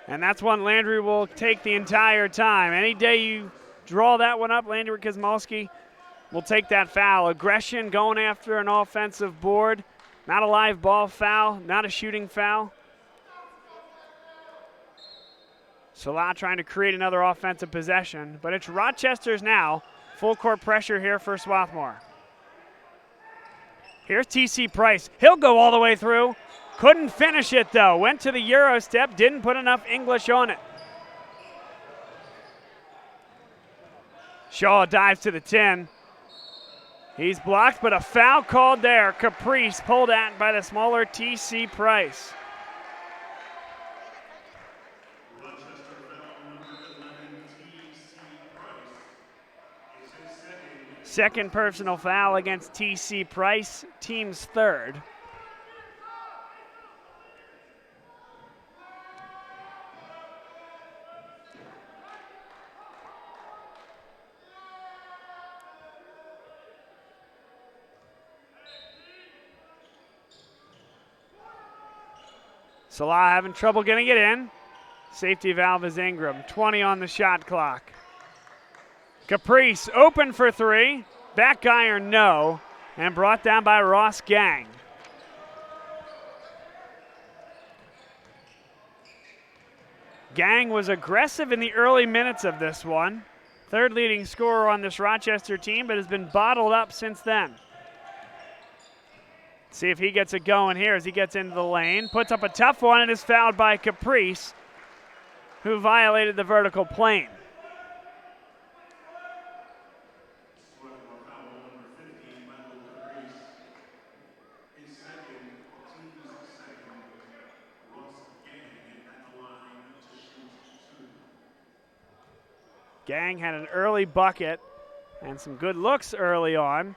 And that's one Landry will take the entire time. Any day you draw that one up, Landry Kosmalski will take that foul. Aggression going after an offensive board. Not a live ball foul, not a shooting foul. Salah trying to create another offensive possession, but it's Rochester's now. Full court pressure here for Swarthmore. Here's T.C. Price. He'll go all the way through. Couldn't finish it though. Went to the Euro step, didn't put enough English on it. Shaw dives to the 10. He's blocked, but a foul called there. Caprice pulled at by the smaller T.C. Price. Second personal foul against T.C. Price, team's third. Salah having trouble getting it in. Safety valve is Ingram. 20 on the shot clock. Caprice open for three. Back iron, no. And brought down by Ross Gang. Gang was aggressive in the early minutes of this one. Third leading scorer on this Rochester team, but has been bottled up since then. See if he gets it going here as he gets into the lane. Puts up a tough one and is fouled by Caprice, who violated the vertical plane. Gang had an early bucket and some good looks early on,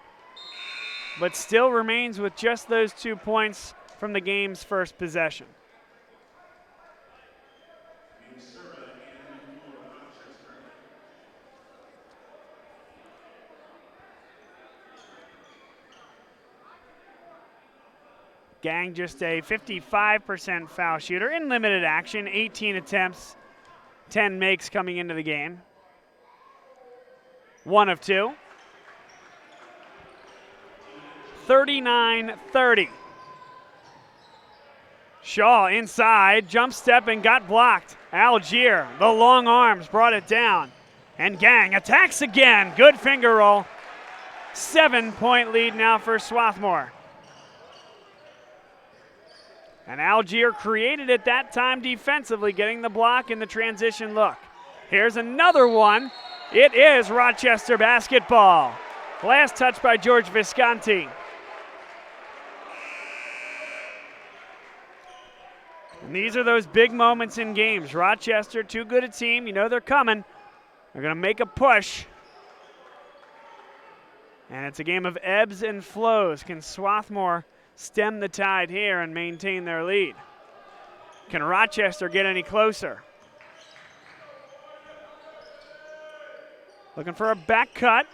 but still remains with just those 2 points from the game's first possession. Gang just a 55% foul shooter in limited action, 18 attempts, 10 makes coming into the game. 1 of 2. 39-30. Shaw inside, jump step and got blocked. Algier, the long arms brought it down. And Gang attacks again. Good finger roll. 7-point lead now for Swarthmore. And Algier created it that time defensively, getting the block in the transition look. Here's another one. It is Rochester basketball. Last touch by George Visconti. And these are those big moments in games. Rochester, too good a team. You know they're coming. They're going to make a push. And it's a game of ebbs and flows. Can Swarthmore stem the tide here and maintain their lead? Can Rochester get any closer? Looking for a back cut.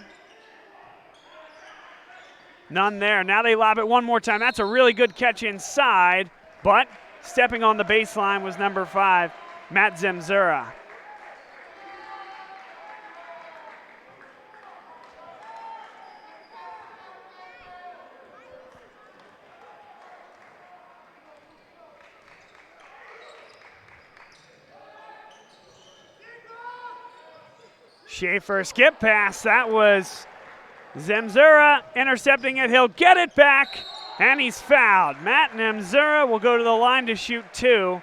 None there. Now they lob it one more time. That's a really good catch inside, but stepping on the baseline was number 5, Matt Zemzura. Schaefer skip pass. That was Zemzura intercepting it. He'll get it back, and he's fouled. Matt Zemzura will go to the line to shoot 2.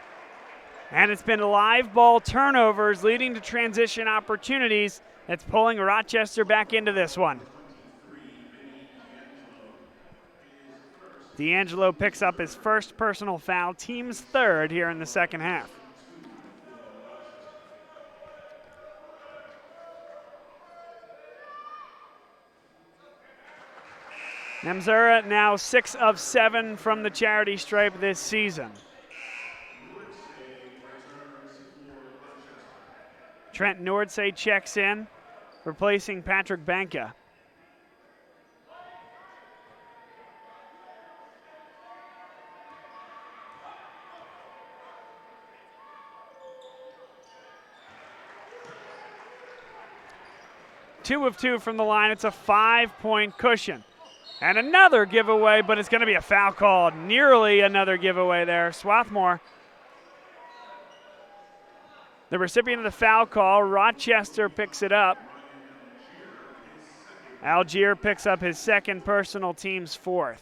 And it's been live ball turnovers leading to transition opportunities. That's pulling Rochester back into this one. D'Angelo picks up his first personal foul, team's 3rd here in the second half. Zemzura now 6 of 7 from the charity stripe this season. Trent Nordsay checks in, replacing Patrick Banka. Two of 2 from the line. It's a 5-point cushion. And another giveaway, but it's going to be a foul called. Nearly another giveaway there. Swarthmore, the recipient of the foul call. Rochester picks it up. Algier picks up his 2nd personal, team's 4th.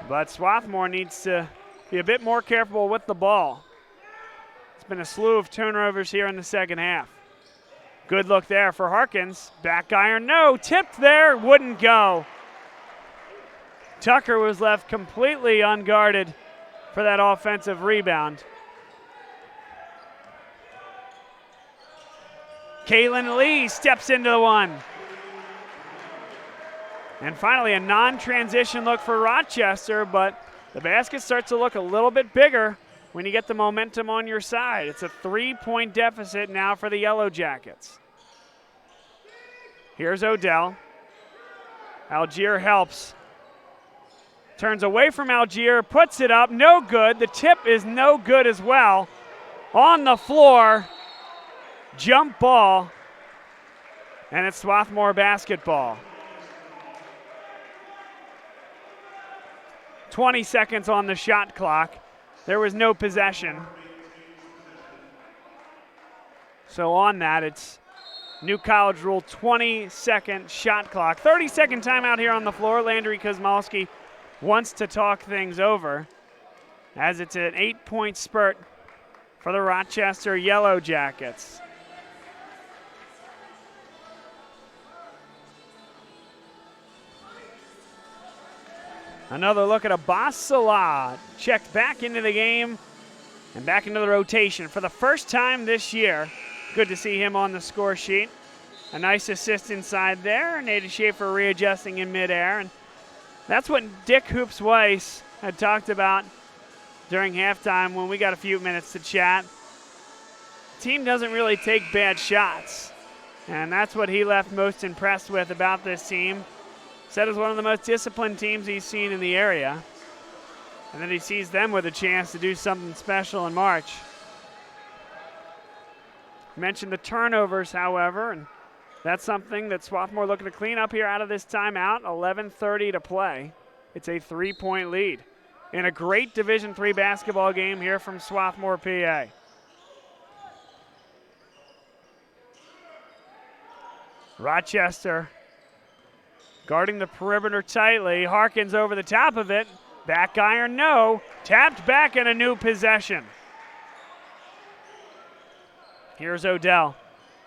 But Swarthmore needs to be a bit more careful with the ball. It's been a slew of turnovers here in the second half. Good look there for Harkins. Back iron, no. Tipped there, wouldn't go. Tucker was left completely unguarded for that offensive rebound. Kaylin Lee steps into the one. And finally a non-transition look for Rochester, but the basket starts to look a little bit bigger when you get the momentum on your side. It's a 3-point deficit now for the Yellow Jackets. Here's Odell. Algier helps. Turns away from Algier, puts it up, no good. The tip is no good as well. On the floor, jump ball, and it's Swarthmore basketball. 20 seconds on the shot clock. There was no possession. So on that, it's new college rule, 20-second shot clock. 30-second timeout here on the floor. Landry Kozmalski wants to talk things over as it's an 8-point spurt for the Rochester Yellow Jackets. Another look at Abbas Salah, checked back into the game and back into the rotation for the first time this year. Good to see him on the score sheet. A nice assist inside there. Nada Schaefer readjusting in midair. And that's what Dick Hoops Weiss had talked about during halftime when we got a few minutes to chat. The team doesn't really take bad shots. And that's what he left most impressed with about this team. Said it was one of the most disciplined teams he's seen in the area. And then he sees them with a chance to do something special in March. Mentioned the turnovers, however, and that's something that Swarthmore looking to clean up here out of this timeout. 11:30 to play. It's a 3-point lead in a great Division III basketball game here from Swarthmore, PA. Rochester guarding the perimeter tightly. Harkins over the top of it. Back iron, no. Tapped back in a new possession. Here's Odell.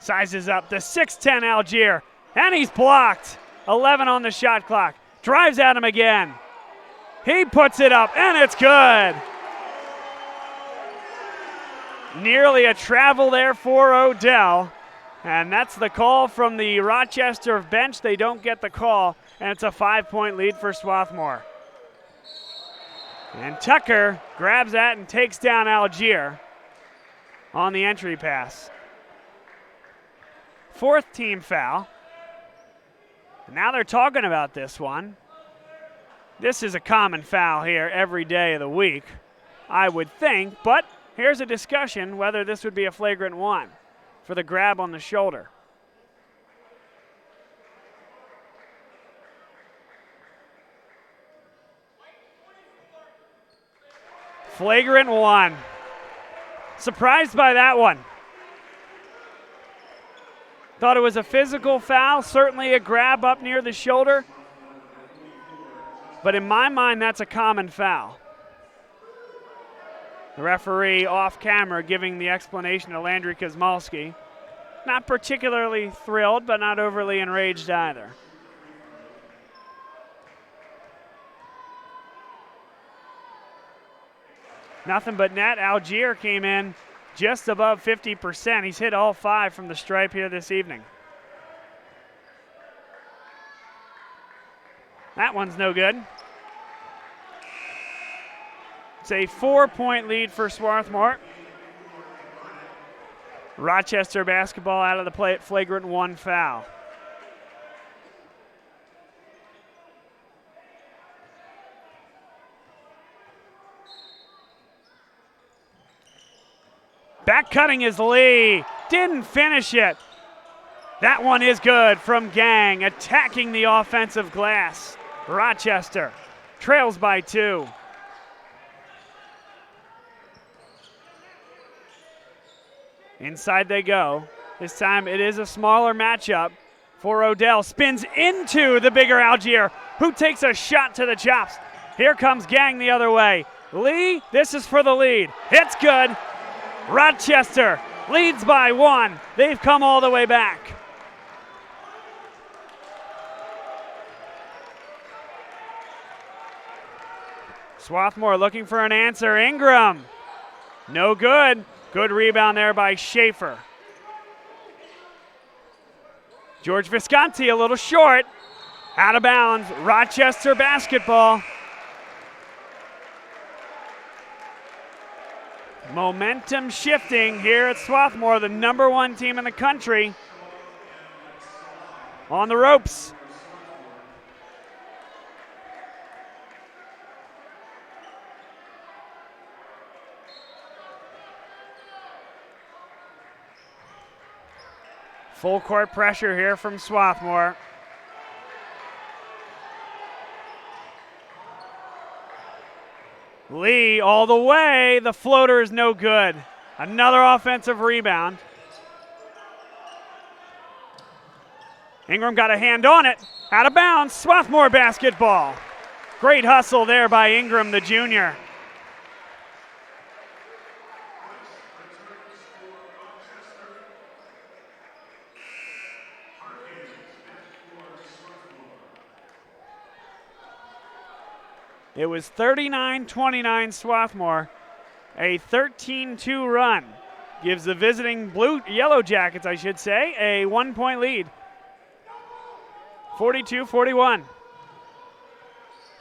Sizes up the 6'10 Algier. And he's blocked. 11 on the shot clock. Drives at him again. He puts it up, and it's good. Nearly a travel there for Odell. And that's the call from the Rochester bench. They don't get the call, and it's a 5-point lead for Swarthmore. And Tucker grabs that and takes down Algier on the entry pass. 4th team foul. And now they're talking about this one. This is a common foul here every day of the week, I would think, but here's a discussion whether this would be a flagrant one for the grab on the shoulder. Flagrant one. Surprised by that one. Thought it was a physical foul, certainly a grab up near the shoulder. But in my mind, that's a common foul. The referee off camera giving the explanation to Landry Kosmalski. Not particularly thrilled, but not overly enraged either. Nothing but net. Algier came in just above 50%. He's hit all 5 from the stripe here this evening. That one's no good. It's a 4-point lead for Swarthmore. Rochester basketball out of the play at flagrant 1 foul. Back cutting is Lee. Didn't finish it. That one is good from Gang, attacking the offensive glass. Rochester trails by 2. Inside they go. This time it is a smaller matchup for Odell. Spins into the bigger Algier, who takes a shot to the chops. Here comes Gang the other way. Lee, this is for the lead. It's good. Rochester leads by 1. They've come all the way back. Swarthmore looking for an answer. Ingram. No good. Good rebound there by Schaefer. George Visconti a little short. Out of bounds. Rochester basketball. Momentum shifting here at Swarthmore, the #1 team in the country. On the ropes. Full court pressure here from Swarthmore. Lee all the way. The floater is no good. Another offensive rebound. Ingram got a hand on it. Out of bounds. Swarthmore basketball. Great hustle there by Ingram, the junior. It was 39-29 Swarthmore. A 13-2 run gives the visiting Yellow Jackets, I should say, a 1-point lead. 42-41.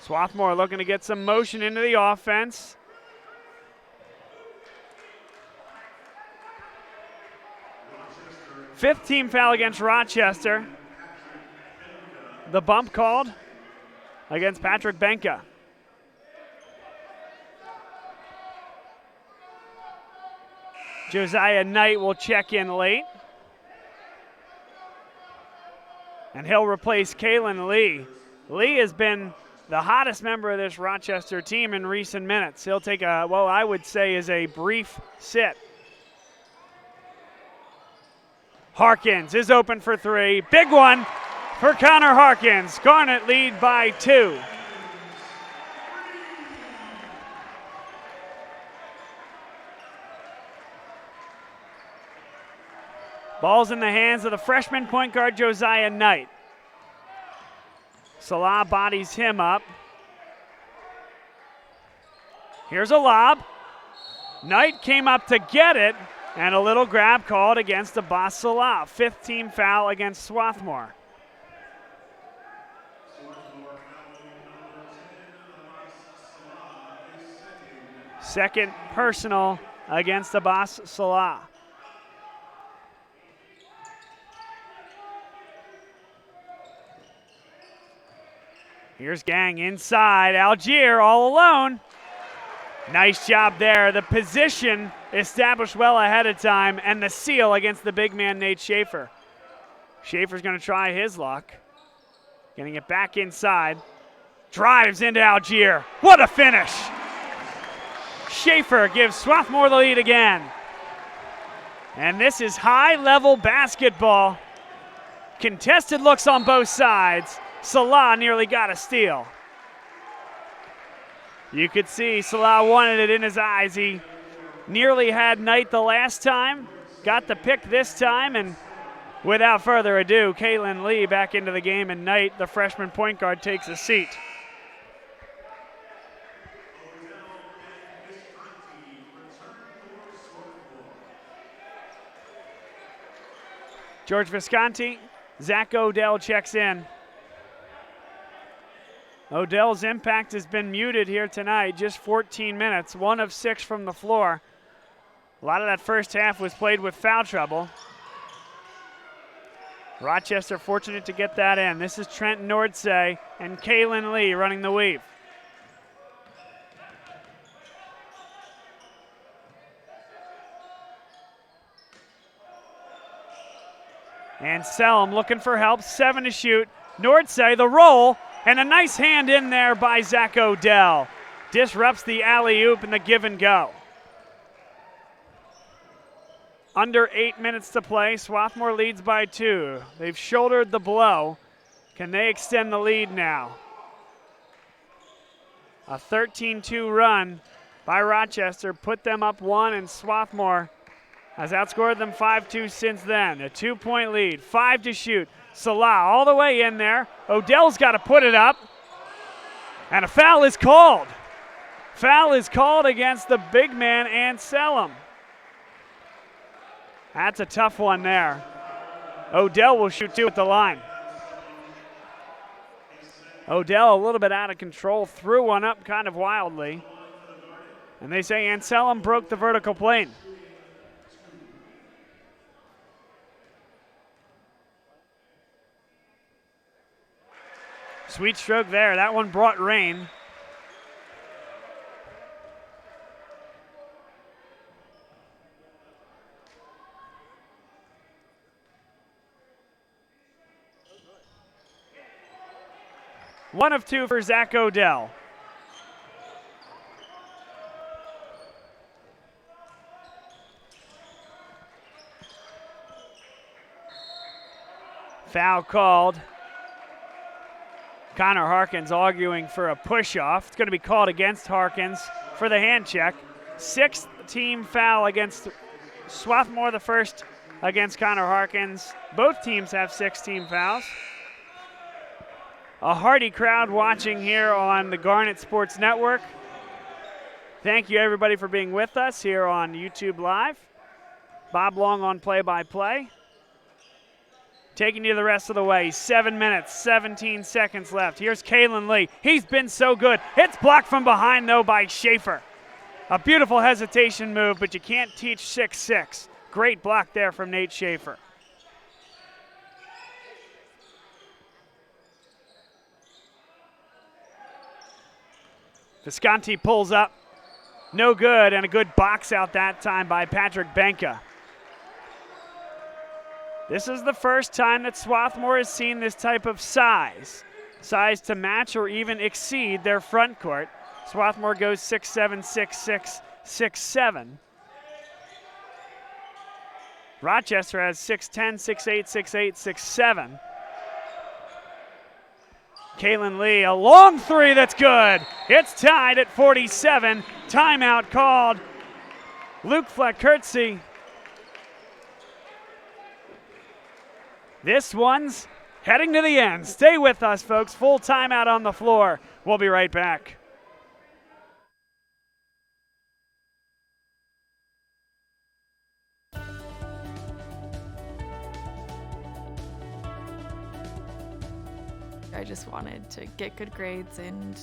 Swarthmore looking to get some motion into the offense. Fifth team foul against Rochester. The bump called against Patrick Benka. Josiah Knight will check in late. And he'll replace Kalen Lee. Lee has been the hottest member of this Rochester team in recent minutes. He'll take a, what I would say is a brief sit. Harkins is open for 3. Big one for Connor Harkins. Garnet lead by 2. Ball's in the hands of the freshman point guard, Josiah Knight. Salah bodies him up. Here's a lob. Knight came up to get it, and a little grab called against Abbas Salah. 5th team foul against Swarthmore. Second personal against Abbas Salah. Here's Gang inside. Algier all alone. Nice job there. The position established well ahead of time, and the seal against the big man, Nate Schaefer. Schaefer's going to try his luck. Getting it back inside. Drives into Algier. What a finish. Schaefer gives Swarthmore the lead again. And this is high-level basketball Contested looks on both sides. Salah nearly got a steal. You could see Salah wanted it in his eyes. He nearly had Knight the last time, got the pick this time, and without further ado, Kaylin Lee back into the game, and Knight, the freshman point guard, takes a seat. George Visconti, Zach Odell checks in. Odell's impact has been muted here tonight, just 14 minutes, 1 of 6 from the floor. A lot of that first half was played with foul trouble. Rochester fortunate to get that in. This is Trent Nordsay and Kaylin Lee running the weave. And Selm looking for help, 7 to shoot. Nordsay, the roll, and a nice hand in there by Zach Odell. Disrupts the alley-oop and the give and go. Under 8 minutes to play, Swarthmore leads by 2. They've shouldered the blow. Can they extend the lead now? A 13-2 run by Rochester put them up 1, and Swarthmore has outscored them 5-2 since then. A 2-point lead, 5 to shoot. Salah all the way in there. Odell's got to put it up. And a foul is called. Foul is called against the big man, Anselm. That's a tough one there. Odell will shoot 2 at the line. Odell a little bit out of control, threw one up kind of wildly. And they say Anselm broke the vertical plane. Sweet stroke there. That one brought rain. One of 2 for Zach Odell. Foul called. Connor Harkins arguing for a push-off. It's going to be called against Harkins for the hand check. 6th team foul against Swarthmore, the first against Connor Harkins. Both teams have 6 team fouls. A hearty crowd watching here on the Garnet Sports Network. Thank you, everybody, for being with us here on YouTube Live. Bob Long on play-by-play. Taking you the rest of the way. 7 minutes, 17 seconds left. Here's Kaylin Lee. He's been so good. It's blocked from behind, though, by Schaefer. A beautiful hesitation move, but you can't teach 6'6". Great block there from Nate Schaefer. Visconti pulls up. No good, and a good box out that time by Patrick Benka. This is the first time that Swarthmore has seen this type of size. Size to match or even exceed their front court. Swarthmore goes 6'7", 6'6", 6'7". Rochester has 6'10", 6'8", 6'8", 6'7". Kaylin Lee, a long 3 that's good. It's tied at 47. Timeout called. Luke Fleckertzy. This one's heading to the end. Stay with us, folks. Full timeout on the floor. We'll be right back. I just wanted to get good grades and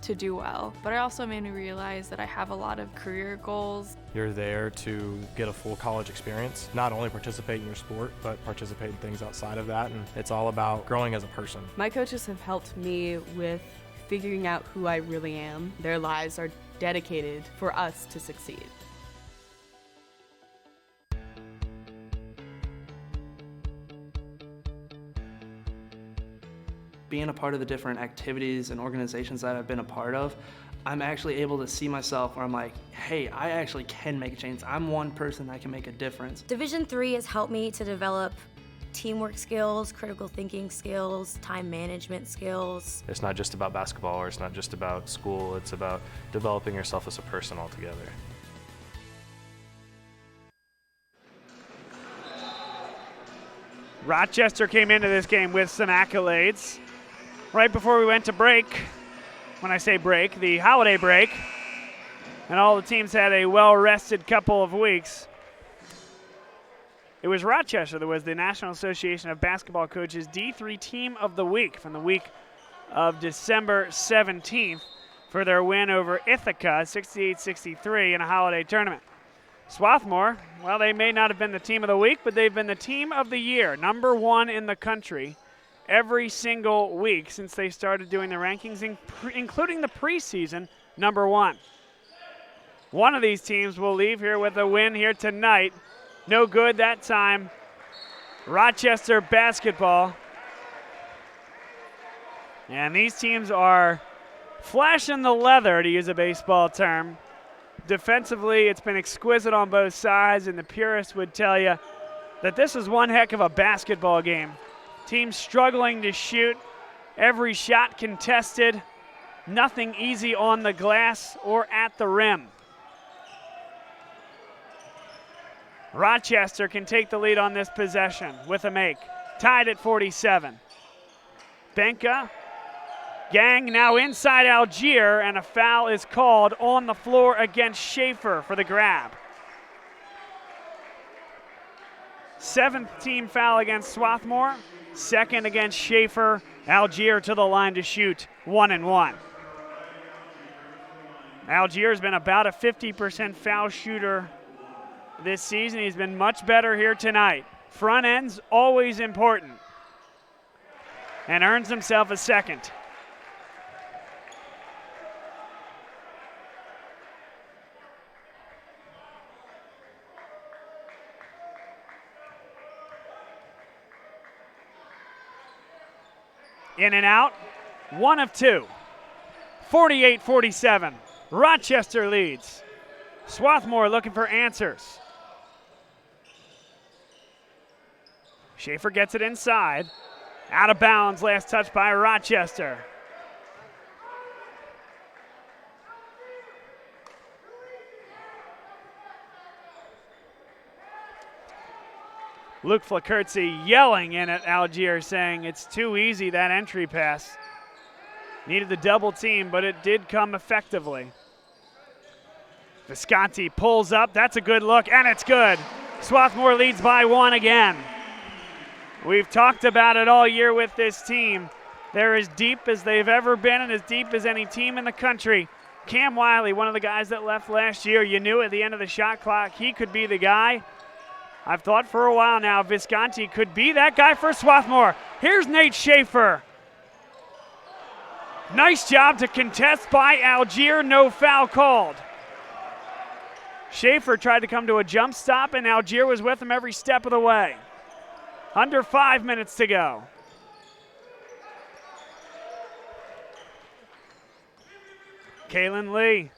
to do well. But it also made me realize that I have a lot of career goals. You're there to get a full college experience, not only participate in your sport, but participate in things outside of that, and it's all about growing as a person. My coaches have helped me with figuring out who I really am. Their lives are dedicated for us to succeed. Being a part of the different activities and organizations that I've been a part of, I'm actually able to see myself where I'm like, hey, I actually can make a change. I'm one person that can make a difference. Division III has helped me to develop teamwork skills, critical thinking skills, time management skills. It's not just about basketball, or it's not just about school, it's about developing yourself as a person altogether. Rochester came into this game with some accolades. Right before we went to break, when I say break, the holiday break, and all the teams had a well-rested couple of weeks. It was Rochester that was the National Association of Basketball Coaches D3 Team of the Week from the week of December 17th for their win over Ithaca 68-63 in a holiday tournament. Swarthmore, well, they may not have been the team of the week, but they've been the team of the year, #1 in the country every single week since they started doing the rankings, including the preseason #1. One of these teams will leave here with a win here tonight. No good that time. Rochester basketball. And these teams are flashing the leather, to use a baseball term. Defensively, it's been exquisite on both sides, and the purists would tell you that this is one heck of a basketball game. Teams struggling to shoot, every shot contested, nothing easy on the glass or at the rim. Rochester can take the lead on this possession with a make, tied at 47. Benka, Gang now inside Algier, and a foul is called on the floor against Schaefer for the grab. 7th team foul against Swarthmore, 2nd against Schaefer. Algier to the line to shoot, 1-1. Algier's been about a 50% foul shooter this season. He's been much better here tonight. Front end's always important, and earns himself a second. In and out, 1 of 2. 48-47. Rochester leads. Swarthmore looking for answers. Schaefer gets it inside. Out of bounds, last touch by Rochester. Luke Flakertzi yelling in at Algier, saying it's too easy, that entry pass. Needed the double team, but it did come effectively. Visconti pulls up, that's a good look, and it's good. Swarthmore leads by 1 again. We've talked about it all year with this team. They're as deep as they've ever been and as deep as any team in the country. Cam Wiley, one of the guys that left last year, you knew at the end of the shot clock he could be the guy. I've thought for a while now Visconti could be that guy for Swarthmore. Here's Nate Schaefer. Nice job to contest by Algier, no foul called. Schaefer tried to come to a jump stop, and Algier was with him every step of the way. Under 5 minutes to go. Kalen Lee.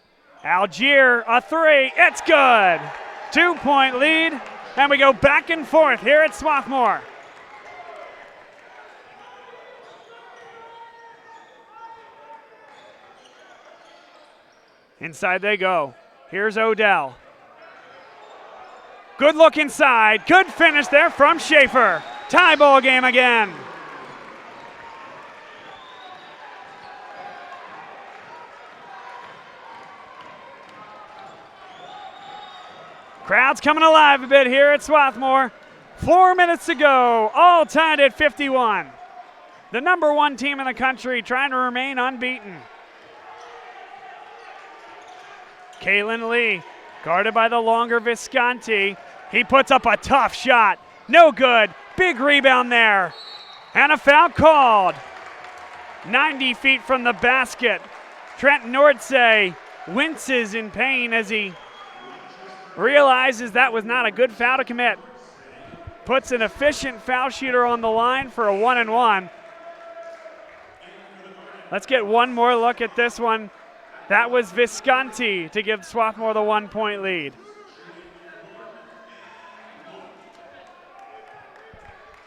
Algier, a 3. It's good. 2-point lead. And we go back and forth here at Swarthmore. Inside they go. Here's Odell. Good look inside. Good finish there from Schaefer. Tie ball game again. Crowd's coming alive a bit here at Swarthmore. 4 minutes to go, all tied at 51. The #1 team in the country trying to remain unbeaten. Kalen Lee, guarded by the longer Visconti. He puts up a tough shot. No good. Big rebound there. And a foul called. 90 feet from the basket. Trent Nordsay winces in pain as he realizes that was not a good foul to commit. Puts an efficient foul shooter on the line for a 1-1. Let's get one more look at this one. That was Visconti to give Swarthmore the 1-point lead.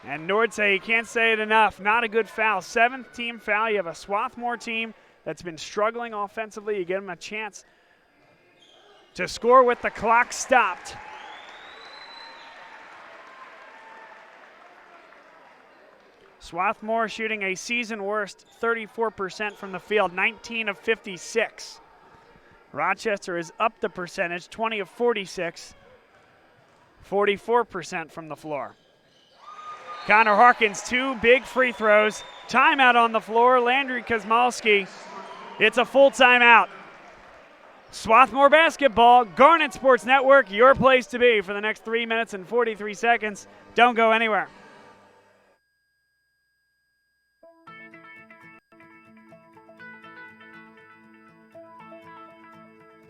And Nordsey, you can't say it enough, not a good foul. 7th team foul. You have a Swarthmore team that's been struggling offensively. You give them a chance to score with the clock stopped. Swarthmore shooting a season worst 34% from the field, 19 of 56. Rochester is up the percentage, 20 of 46, 44% from the floor. Connor Harkins, 2 big free throws. Timeout on the floor, Landry Kosmalski. It's a full timeout. Swarthmore basketball, Garnet Sports Network, your place to be for the next 3 minutes and 43 seconds. Don't go anywhere.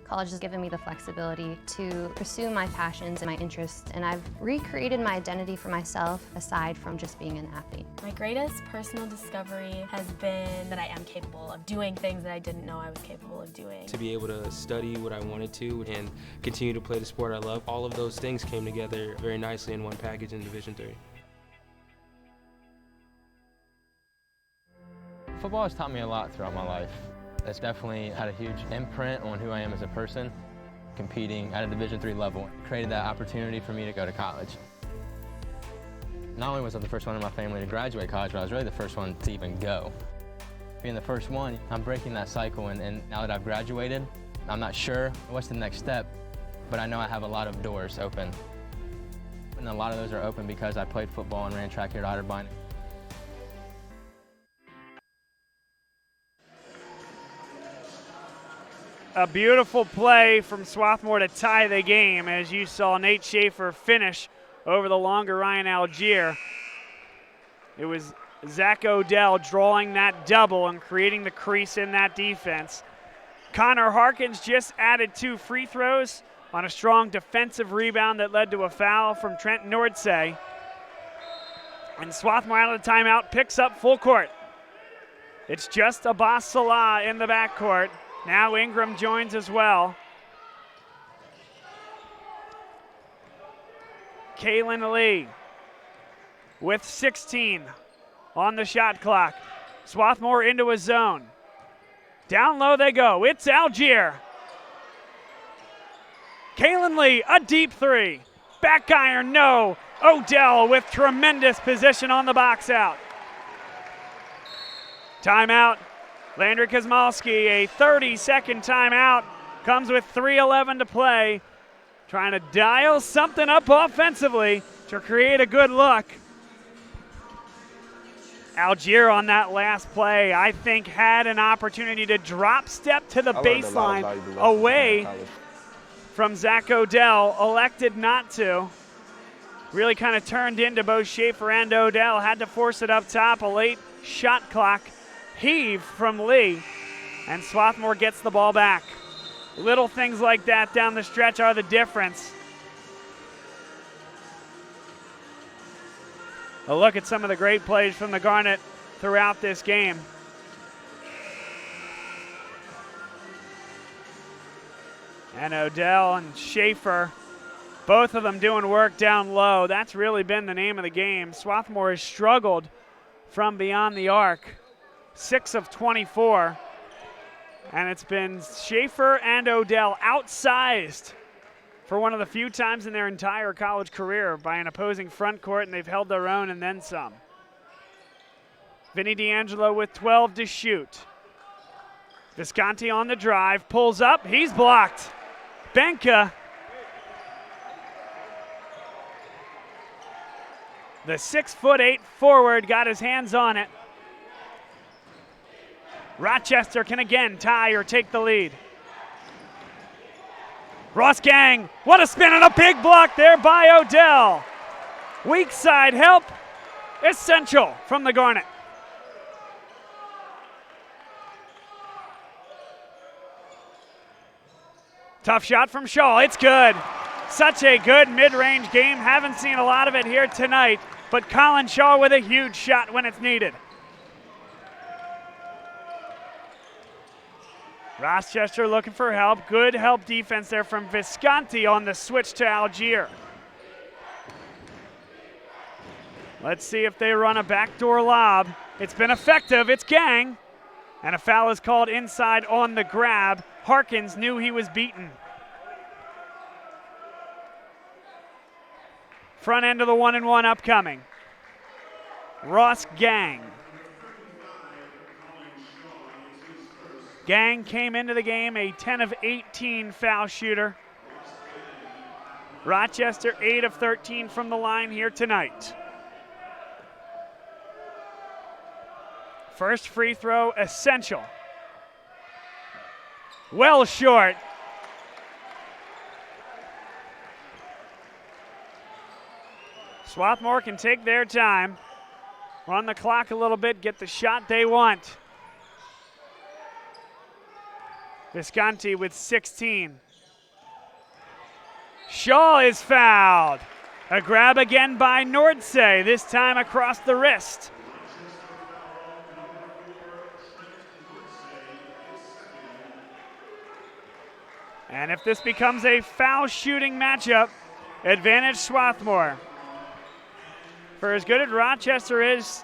College has given me the flexibility to pursue my passions and my interests, and I've recreated my identity for myself aside from just being an athlete. My greatest personal discovery has been that I am capable of doing things that I didn't know I was capable of doing. To be able to study what I wanted to and continue to play the sport I love, all of those things came together very nicely in one package in Division III. Football has taught me a lot throughout my life. It's definitely had a huge imprint on who I am as a person. Competing at a Division III level created that opportunity for me to go to college. Not only was I the first one in my family to graduate college, but I was really the first one to even go. Being the first one, I'm breaking that cycle, and now that I've graduated, I'm not sure what's the next step, but I know I have a lot of doors open. And a lot of those are open because I played football and ran track here at Otterbein. A beautiful play from Swarthmore to tie the game, as you saw Nate Schaefer finish over the longer Ryan Algier. It was Zach Odell drawing that double and creating the crease in that defense. Connor Harkins just added 2 free throws on a strong defensive rebound that led to a foul from Trent Nordsey. And Swarthmore out of the timeout picks up full court. It's just Abbas Salah in the backcourt. Now Ingram joins as well. Kaylin Lee with 16 on the shot clock. Swarthmore into a zone. Down low they go. It's Algier. Kaylin Lee, a deep 3. Back iron, no. Odell with tremendous position on the box out. Timeout. Landry Kosmalski, a 30-second timeout, comes with 3:11 to play, trying to dial something up offensively to create a good look. Algier on that last play, I think, had an opportunity to drop step to the baseline away from Zach Odell, elected not to. Really kind of turned into both Schaefer and Odell, had to force it up top, a late shot clock heave from Lee, and Swarthmore gets the ball back. Little things like that down the stretch are the difference. A look at some of the great plays from the Garnet throughout this game. And Odell and Schaefer, both of them doing work down low. That's really been the name of the game. Swarthmore has struggled from beyond the arc. 6 of 24, and it's been Schaefer and Odell outsized for one of the few times in their entire college career by an opposing front court, and they've held their own and then some. Vinny D'Angelo with 12 to shoot. Visconti on the drive, pulls up, he's blocked. Benka, the 6'8" forward, got his hands on it. Rochester can again tie or take the lead. Ross Gang, what a spin and a big block there by Odell. Weak side help, essential from the Garnet. Tough shot from Shaw, it's good. Such a good mid-range game, haven't seen a lot of it here tonight, but Colin Shaw with a huge shot when it's needed. Rochester looking for help. Good help defense there from Visconti on the switch to Algier. Let's see if they run a backdoor lob. It's been effective. It's Gang. And a foul is called inside on the grab. Harkins knew he was beaten. Front end of the 1-and-1 upcoming. Ross Gang. Gang came into the game a 10 of 18 foul shooter. Rochester 8 of 13 from the line here tonight. First free throw essential. Well short. Swarthmore can take their time, run the clock a little bit, get the shot they want. Visconti with 16. Shaw is fouled. A grab again by Nordsay, this time across the wrist. And if this becomes a foul shooting matchup, advantage Swarthmore. For as good as Rochester is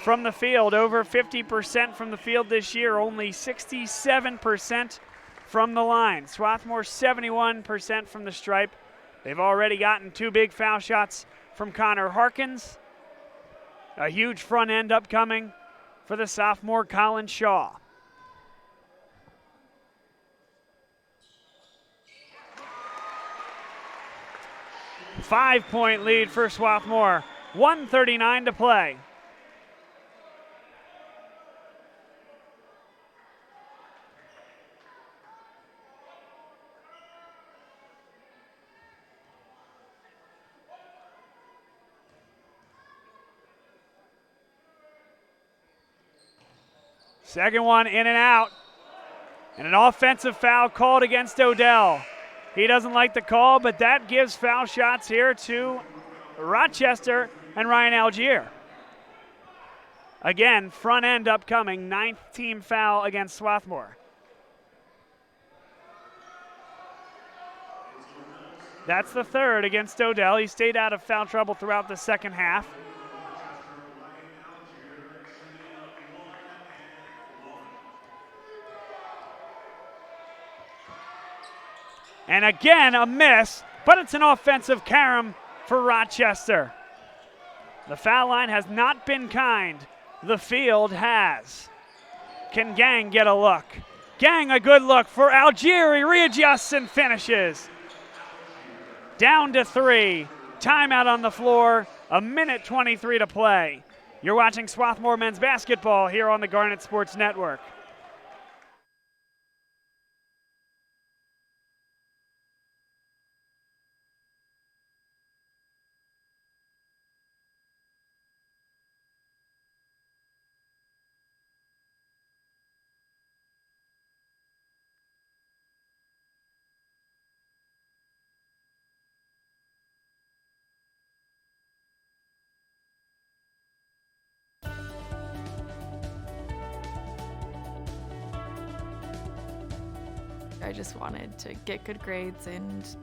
from the field, over 50% from the field this year, only 67% from the line. Swarthmore 71% from the stripe. They've already gotten 2 big foul shots from Connor Harkins. A huge front end upcoming for the sophomore Colin Shaw. Five-point lead for Swarthmore. 1:39 to play. Second one in and out. And an offensive foul called against Odell. He doesn't like the call, but that gives foul shots here to Rochester and Ryan Algier. Again, front end upcoming, 9th team foul against Swarthmore. That's the 3rd against Odell. He stayed out of foul trouble throughout the second half. And again, a miss, but it's an offensive carom for Rochester. The foul line has not been kind. The field has. Can Gang get a look? Gang, a good look for Algier. He readjusts and finishes. Down to 3. Timeout on the floor. 1:23 to play. You're watching Swarthmore men's basketball here on the Garnet Sports Network. I just wanted to get good grades and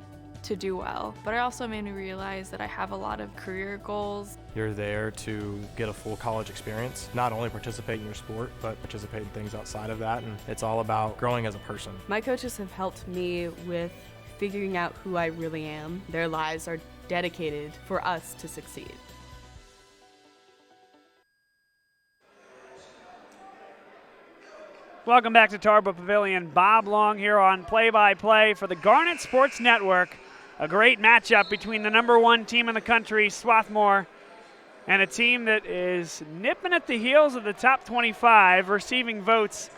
to do well. But it also made me realize that I have a lot of career goals. You're there to get a full college experience, not only participate in your sport, but participate in things outside of that. And it's all about growing as a person. My coaches have helped me with figuring out who I really am. Their lives are dedicated for us to succeed. Welcome back to Tarba Pavilion. Bob Long here on play-by-play for the Garnet Sports Network. A great matchup between the #1 team in the country, Swarthmore, and a team that is nipping at the heels of the top 25, receiving votes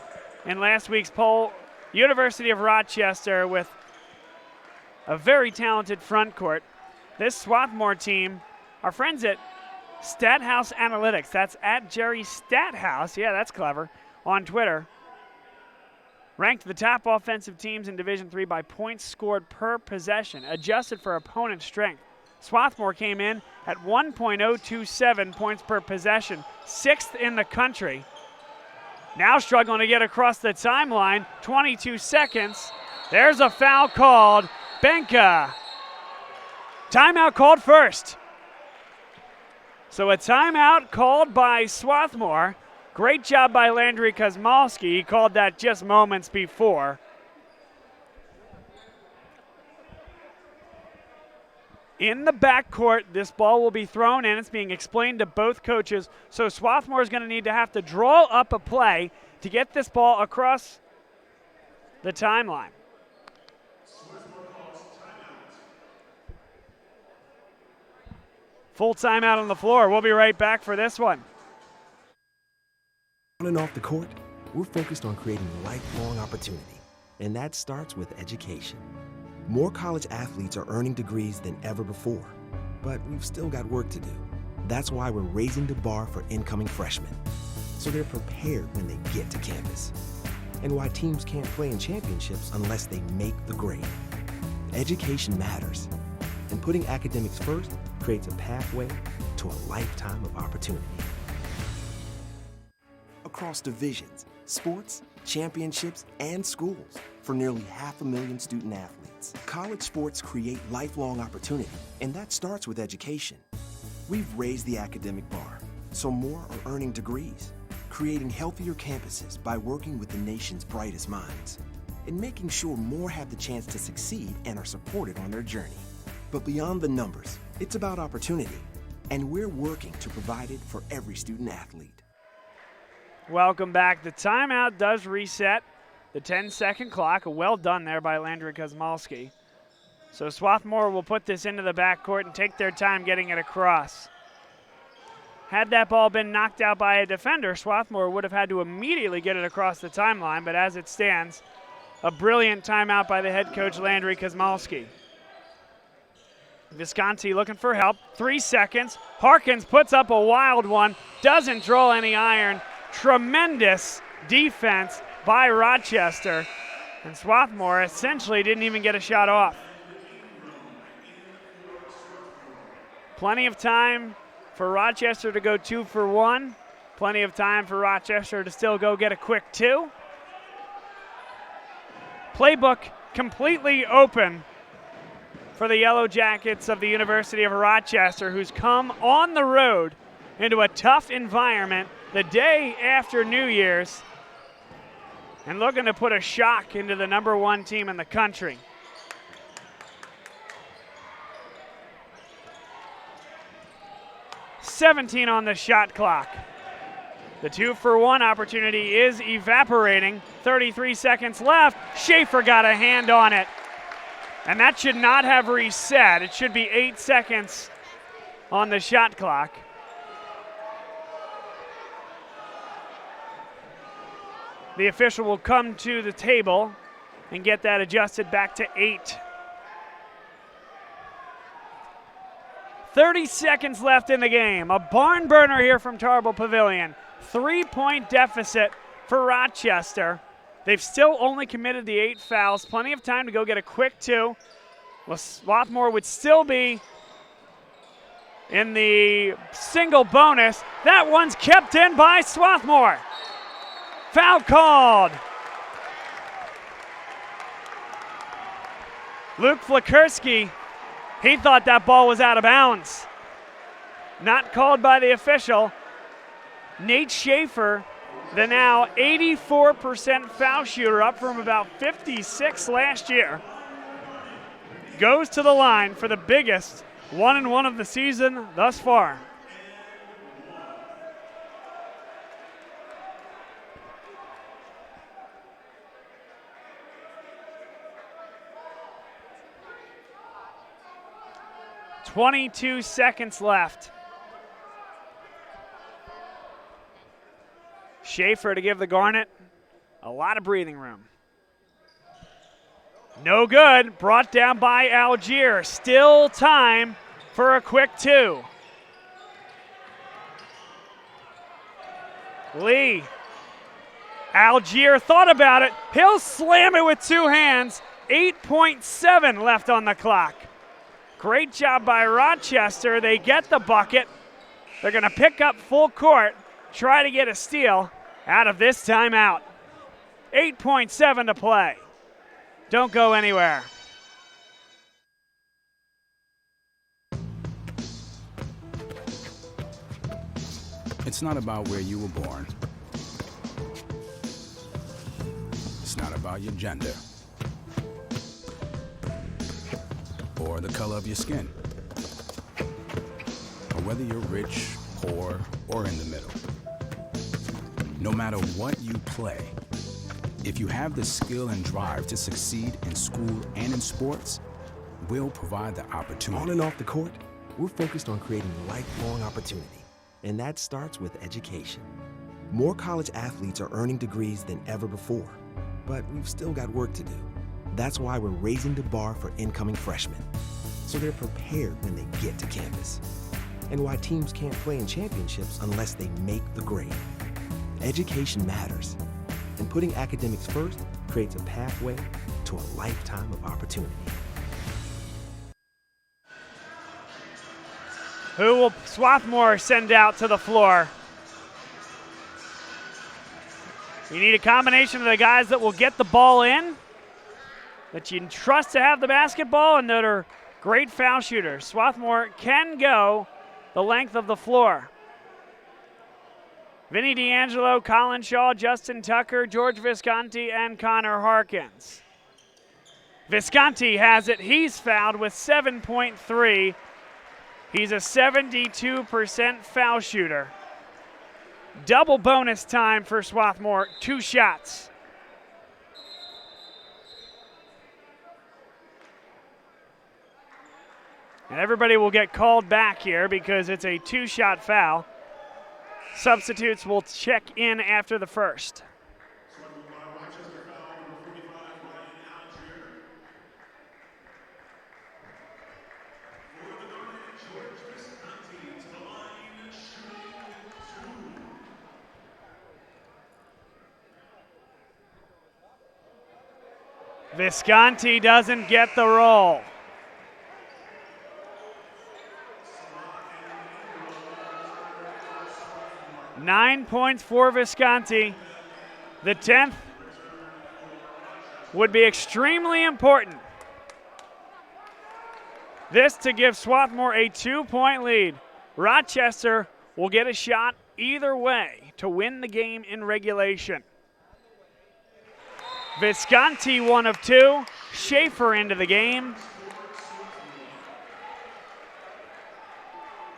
in last week's poll. University of Rochester with a very talented front court. This Swarthmore team, our friends at Stathouse Analytics, that's at Jerry Stathouse, yeah, that's clever, on Twitter, ranked the top offensive teams in Division III by points scored per possession, adjusted for opponent strength. Swarthmore came in at 1.027 points per possession, 6th in the country. Now struggling to get across the timeline, 22 seconds. There's a foul called. Benka. Timeout called first. So a timeout called by Swarthmore. Great job by Landry Kosmalski. He called that just moments before. In the backcourt, this ball will be thrown in. It's being explained to both coaches. So Swarthmore is going to have to draw up a play to get this ball across the timeline. Full timeout on the floor. We'll be right back for this one. On and off the court, we're focused on creating lifelong opportunity, and that starts with education. More college athletes are earning degrees than ever before, but we've still got work to do. That's why we're raising the bar for incoming freshmen, so they're prepared when they get to campus. And why teams can't play in championships unless they make the grade. Education matters, and putting academics first creates a pathway to a lifetime of opportunity. Across divisions, sports, championships, and schools, for nearly 500,000 student athletes, college sports create lifelong opportunity, and that starts with education. We've raised the academic bar, so more are earning degrees, creating healthier campuses by working with the nation's brightest minds, and making sure more have the chance to succeed and are supported on their journey. But beyond the numbers, it's about opportunity, and we're working to provide it for every student athlete. Welcome back. The timeout does reset the 10-second clock. Well done there by Landry Kosmalski. So Swarthmore will put this into the backcourt and take their time getting it across. Had that ball been knocked out by a defender, Swarthmore would have had to immediately get it across the timeline, but as it stands, a brilliant timeout by the head coach, Landry Kosmalski. Visconti looking for help. 3 seconds. Harkins puts up a wild one. Doesn't draw any iron. Tremendous defense by Rochester. And Swarthmore essentially didn't even get a shot off. Plenty of time for Rochester to go 2 for 1. Plenty of time for Rochester to still go get a quick 2. Playbook completely open for the Yellow Jackets of the University of Rochester, who's come on the road into a tough environment the day after New Year's and looking to put a shock into the #1 team in the country. .17 on the shot clock. The 2 for 1 opportunity is evaporating. 33 seconds left. Schaefer got a hand on it. And that should not have reset. It should be 8 seconds on the shot clock. The official will come to the table and get that adjusted back to 8. 30 seconds left in the game. A barn burner here from Tarbell Pavilion. 3-point deficit for Rochester. They've still only committed the 8 fouls. Plenty of time to go get a quick 2. Well, Swarthmore would still be in the single bonus. That one's kept in by Swarthmore. Foul called. Luke Flakurski, he thought that ball was out of bounds. Not called by the official. Nate Schaefer, the now 84% foul shooter, up from about 56 last year, goes to the line for the biggest 1-and-1 of the season thus far. .22 seconds left. Schaefer to give the Garnet a lot of breathing room. No good. Brought down by Algier. Still time for a quick 2. Lee. Algier thought about it. He'll slam it with 2 hands. 8.7 left on the clock. Great job by Rochester. They get the bucket. They're going to pick up full court, try to get a steal out of this timeout. 8.7 to play. Don't go anywhere. It's not about where you were born. It's not about your gender or the color of your skin, or whether you're rich, poor, or in the middle. No matter what you play, if you have the skill and drive to succeed in school and in sports, we'll provide the opportunity. On and off the court, we're focused on creating lifelong opportunity, and that starts with education. More college athletes are earning degrees than ever before, but we've still got work to do. That's why we're raising the bar for incoming freshmen, so they're prepared when they get to campus. And why teams can't play in championships unless they make the grade. Education matters, and putting academics first creates a pathway to a lifetime of opportunity. Who will Swarthmore send out to the floor? You need a combination of the guys that will get the ball in, that you trust to have the basketball, and that are great foul shooters. Swarthmore can go the length of the floor. Vinny D'Angelo, Colin Shaw, Justin Tucker, George Visconti, and Connor Harkins. Visconti has it. He's fouled with 7.3. He's a 72% foul shooter. Double bonus time for Swarthmore, 2 shots. And everybody will get called back here because it's a 2-shot foul. Substitutes will check in after the first. Visconti doesn't get the roll. Nine points for Visconti. The 10th would be extremely important. This to give Swarthmore a 2-point lead. Rochester will get a shot either way to win the game in regulation. Visconti 1 of 2. Schaefer into the game.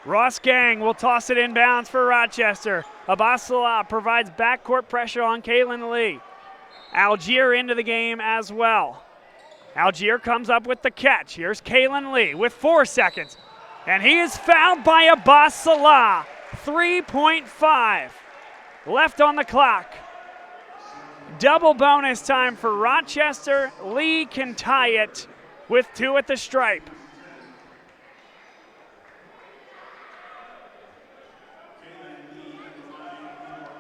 Ross Gang will toss it inbounds for Rochester. Abasala provides backcourt pressure on Kalen Lee. Algier into the game as well. Algier comes up with the catch. Here's Kalen Lee with 4 seconds. And he is fouled by Abasala. 3.5 left on the clock. Double bonus time for Rochester. Lee can tie it with 2 at the stripe.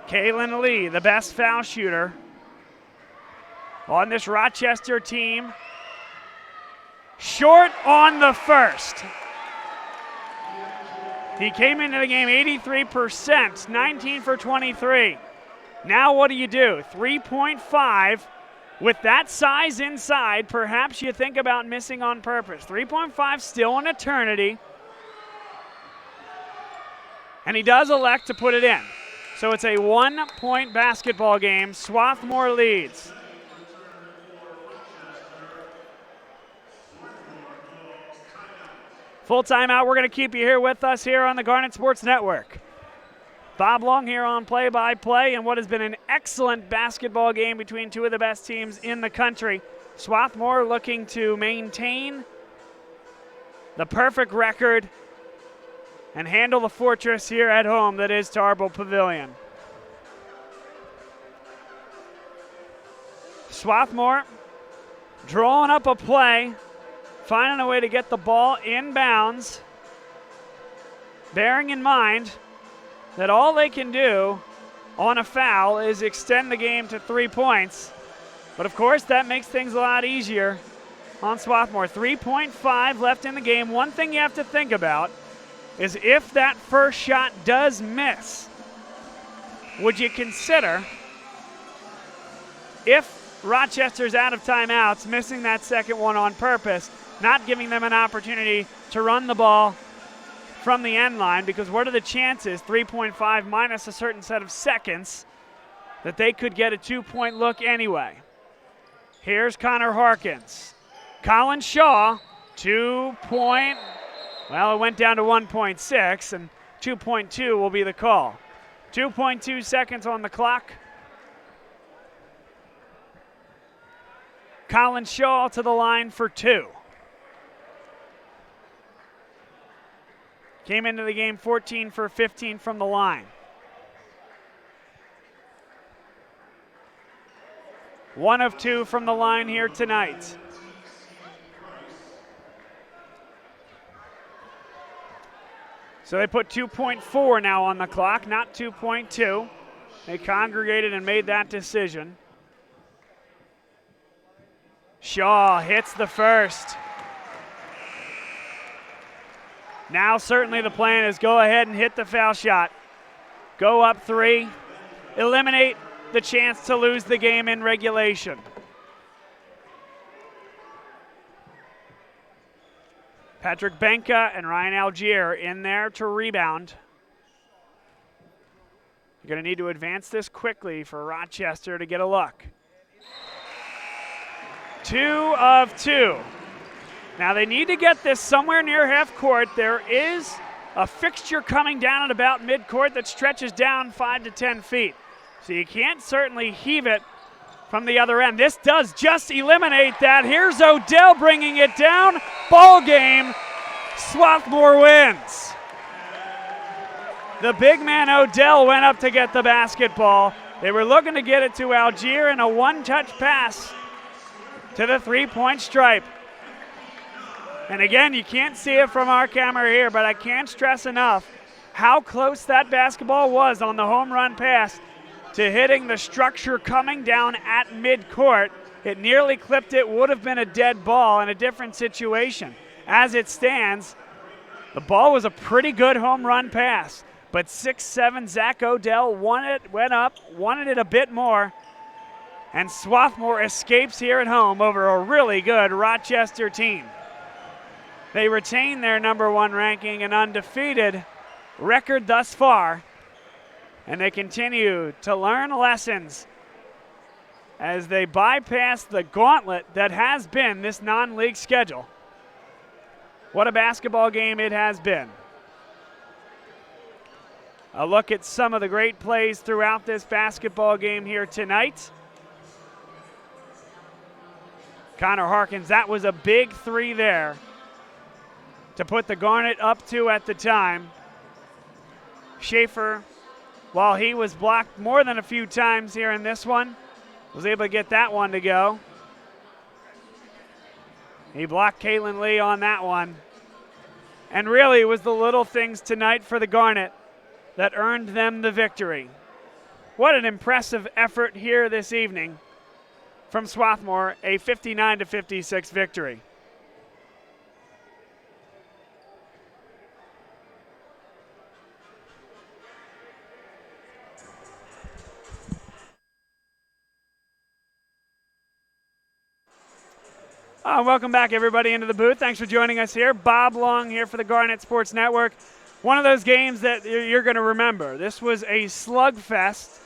Kalen Lee, the best foul shooter on this Rochester team. Short on the first. He came into the game 83%, 19 for 23. Now what do you do? 3.5 with that size inside. Perhaps you think about missing on purpose. 3.5 still an eternity. And he does elect to put it in. So it's a 1-point basketball game. Swarthmore leads. Full timeout. We're going to keep you here with us here on the Garnet Sports Network. Bob Long here on play-by-play and what has been an excellent basketball game between 2 of the best teams in the country. Swarthmore looking to maintain the perfect record and handle the fortress here at home that is Tarbell Pavilion. Swarthmore drawing up a play, finding a way to get the ball inbounds, bearing in mind that all they can do on a foul is extend the game to 3 points. But of course, that makes things a lot easier on Swarthmore. 3.5 left in the game. One thing you have to think about is if that first shot does miss, would you consider, if Rochester's out of timeouts, missing that second one on purpose, not giving them an opportunity to run the ball from the end line, because what are the chances, 3.5 minus a certain set of seconds, that they could get a 2-point look anyway? Here's Connor Harkins. Colin Shaw, 2-point. Well, it went down to 1.6, and 2.2 will be the call. 2.2 seconds on the clock. Colin Shaw to the line for 2. Came into the game 14 for 15 from the line. 1 of 2 from the line here tonight. So they put 2.4 now on the clock, not 2.2. They congregated and made that decision. Shaw hits the first. Now certainly the plan is go ahead and hit the foul shot. Go up 3. Eliminate the chance to lose the game in regulation. Patrick Benka and Ryan Algier in there to rebound. You're going to need to advance this quickly for Rochester to get a look. 2 of 2. Now they need to get this somewhere near half court. There is a fixture coming down at about midcourt that stretches down 5 to 10 feet. So you can't certainly heave it from the other end. This does just eliminate that. Here's Odell bringing it down. Ball game. Swarthmore wins. The big man Odell went up to get the basketball. They were looking to get it to Algier, and a one-touch pass to the three-point stripe. And again, you can't see it from our camera here, but I can't stress enough how close that basketball was on the home run pass to hitting the structure coming down at midcourt. It nearly clipped it, would have been a dead ball in a different situation. As it stands, the ball was a pretty good home run pass, but 6'7" Zach Odell went up, wanted it a bit more, and Swarthmore escapes here at home over a really good Rochester team. They retain their number 1 ranking and undefeated record thus far, and they continue to learn lessons as they bypass the gauntlet that has been this non-league schedule. What a basketball game it has been. A look at some of the great plays throughout this basketball game here tonight. Connor Harkins, that was a big 3 there to put the Garnet up 2 at the time. Schaefer, while he was blocked more than a few times here in this one, was able to get that one to go. He blocked Caitlin Lee on that one. And really, it was the little things tonight for the Garnet that earned them the victory. What an impressive effort here this evening from Swarthmore, a 59-56 victory. Welcome back, everybody, into the booth. Thanks for joining us here. Bob Long here for the Garnet Sports Network. One of those games that you're going to remember. This was a slugfest.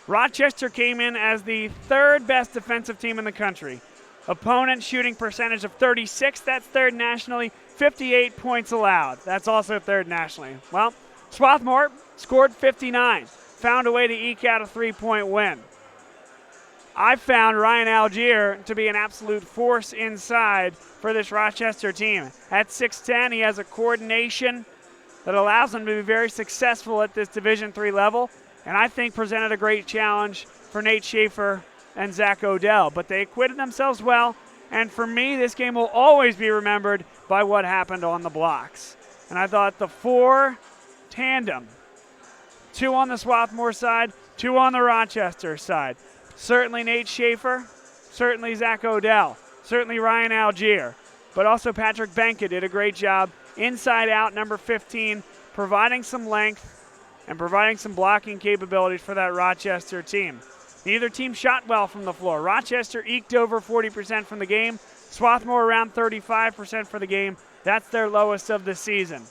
Rochester came in as the 3rd best defensive team in the country. Opponent shooting percentage of 36, that's 3rd nationally. 58 points allowed, that's also 3rd nationally. Well, Swarthmore scored 59, found a way to eke out a 3-point win. I found Ryan Algier to be an absolute force inside for this Rochester team. At 6'10", he has a coordination that allows him to be very successful at this Division III level, and I think presented a great challenge for Nate Schaefer and Zach Odell. But they acquitted themselves well, and for me, this game will always be remembered by what happened on the blocks. And I thought the 4 tandem, 2 on the Swarthmore side, 2 on the Rochester side. Certainly Nate Schaefer, certainly Zach Odell, certainly Ryan Algier, but also Patrick Benka did a great job inside out, number 15, providing some length and providing some blocking capabilities for that Rochester team. Neither team shot well from the floor. Rochester eked over 40% from the game, Swarthmore around 35% for the game. That's their lowest of the season.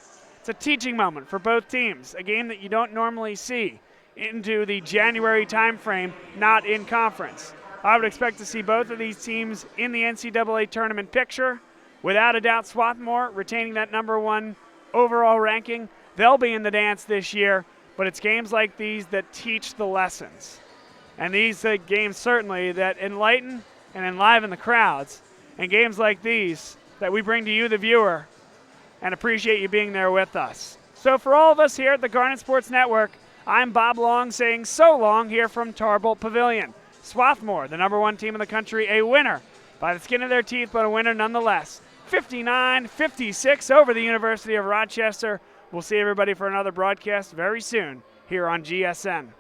It's a teaching moment for both teams, a game that you don't normally see into the January timeframe, not in conference. I would expect to see both of these teams in the NCAA tournament picture. Without a doubt, Swarthmore retaining that #1 overall ranking. They'll be in the dance this year, but it's games like these that teach the lessons. And these games certainly that enlighten and enliven the crowds, and games like these that we bring to you, the viewer, and appreciate you being there with us. So for all of us here at the Garnet Sports Network, I'm Bob Long saying so long here from Tarbolt Pavilion. Swarthmore, the #1 team in the country, a winner by the skin of their teeth, but a winner nonetheless. 59-56 over the University of Rochester. We'll see everybody for another broadcast very soon here on GSN.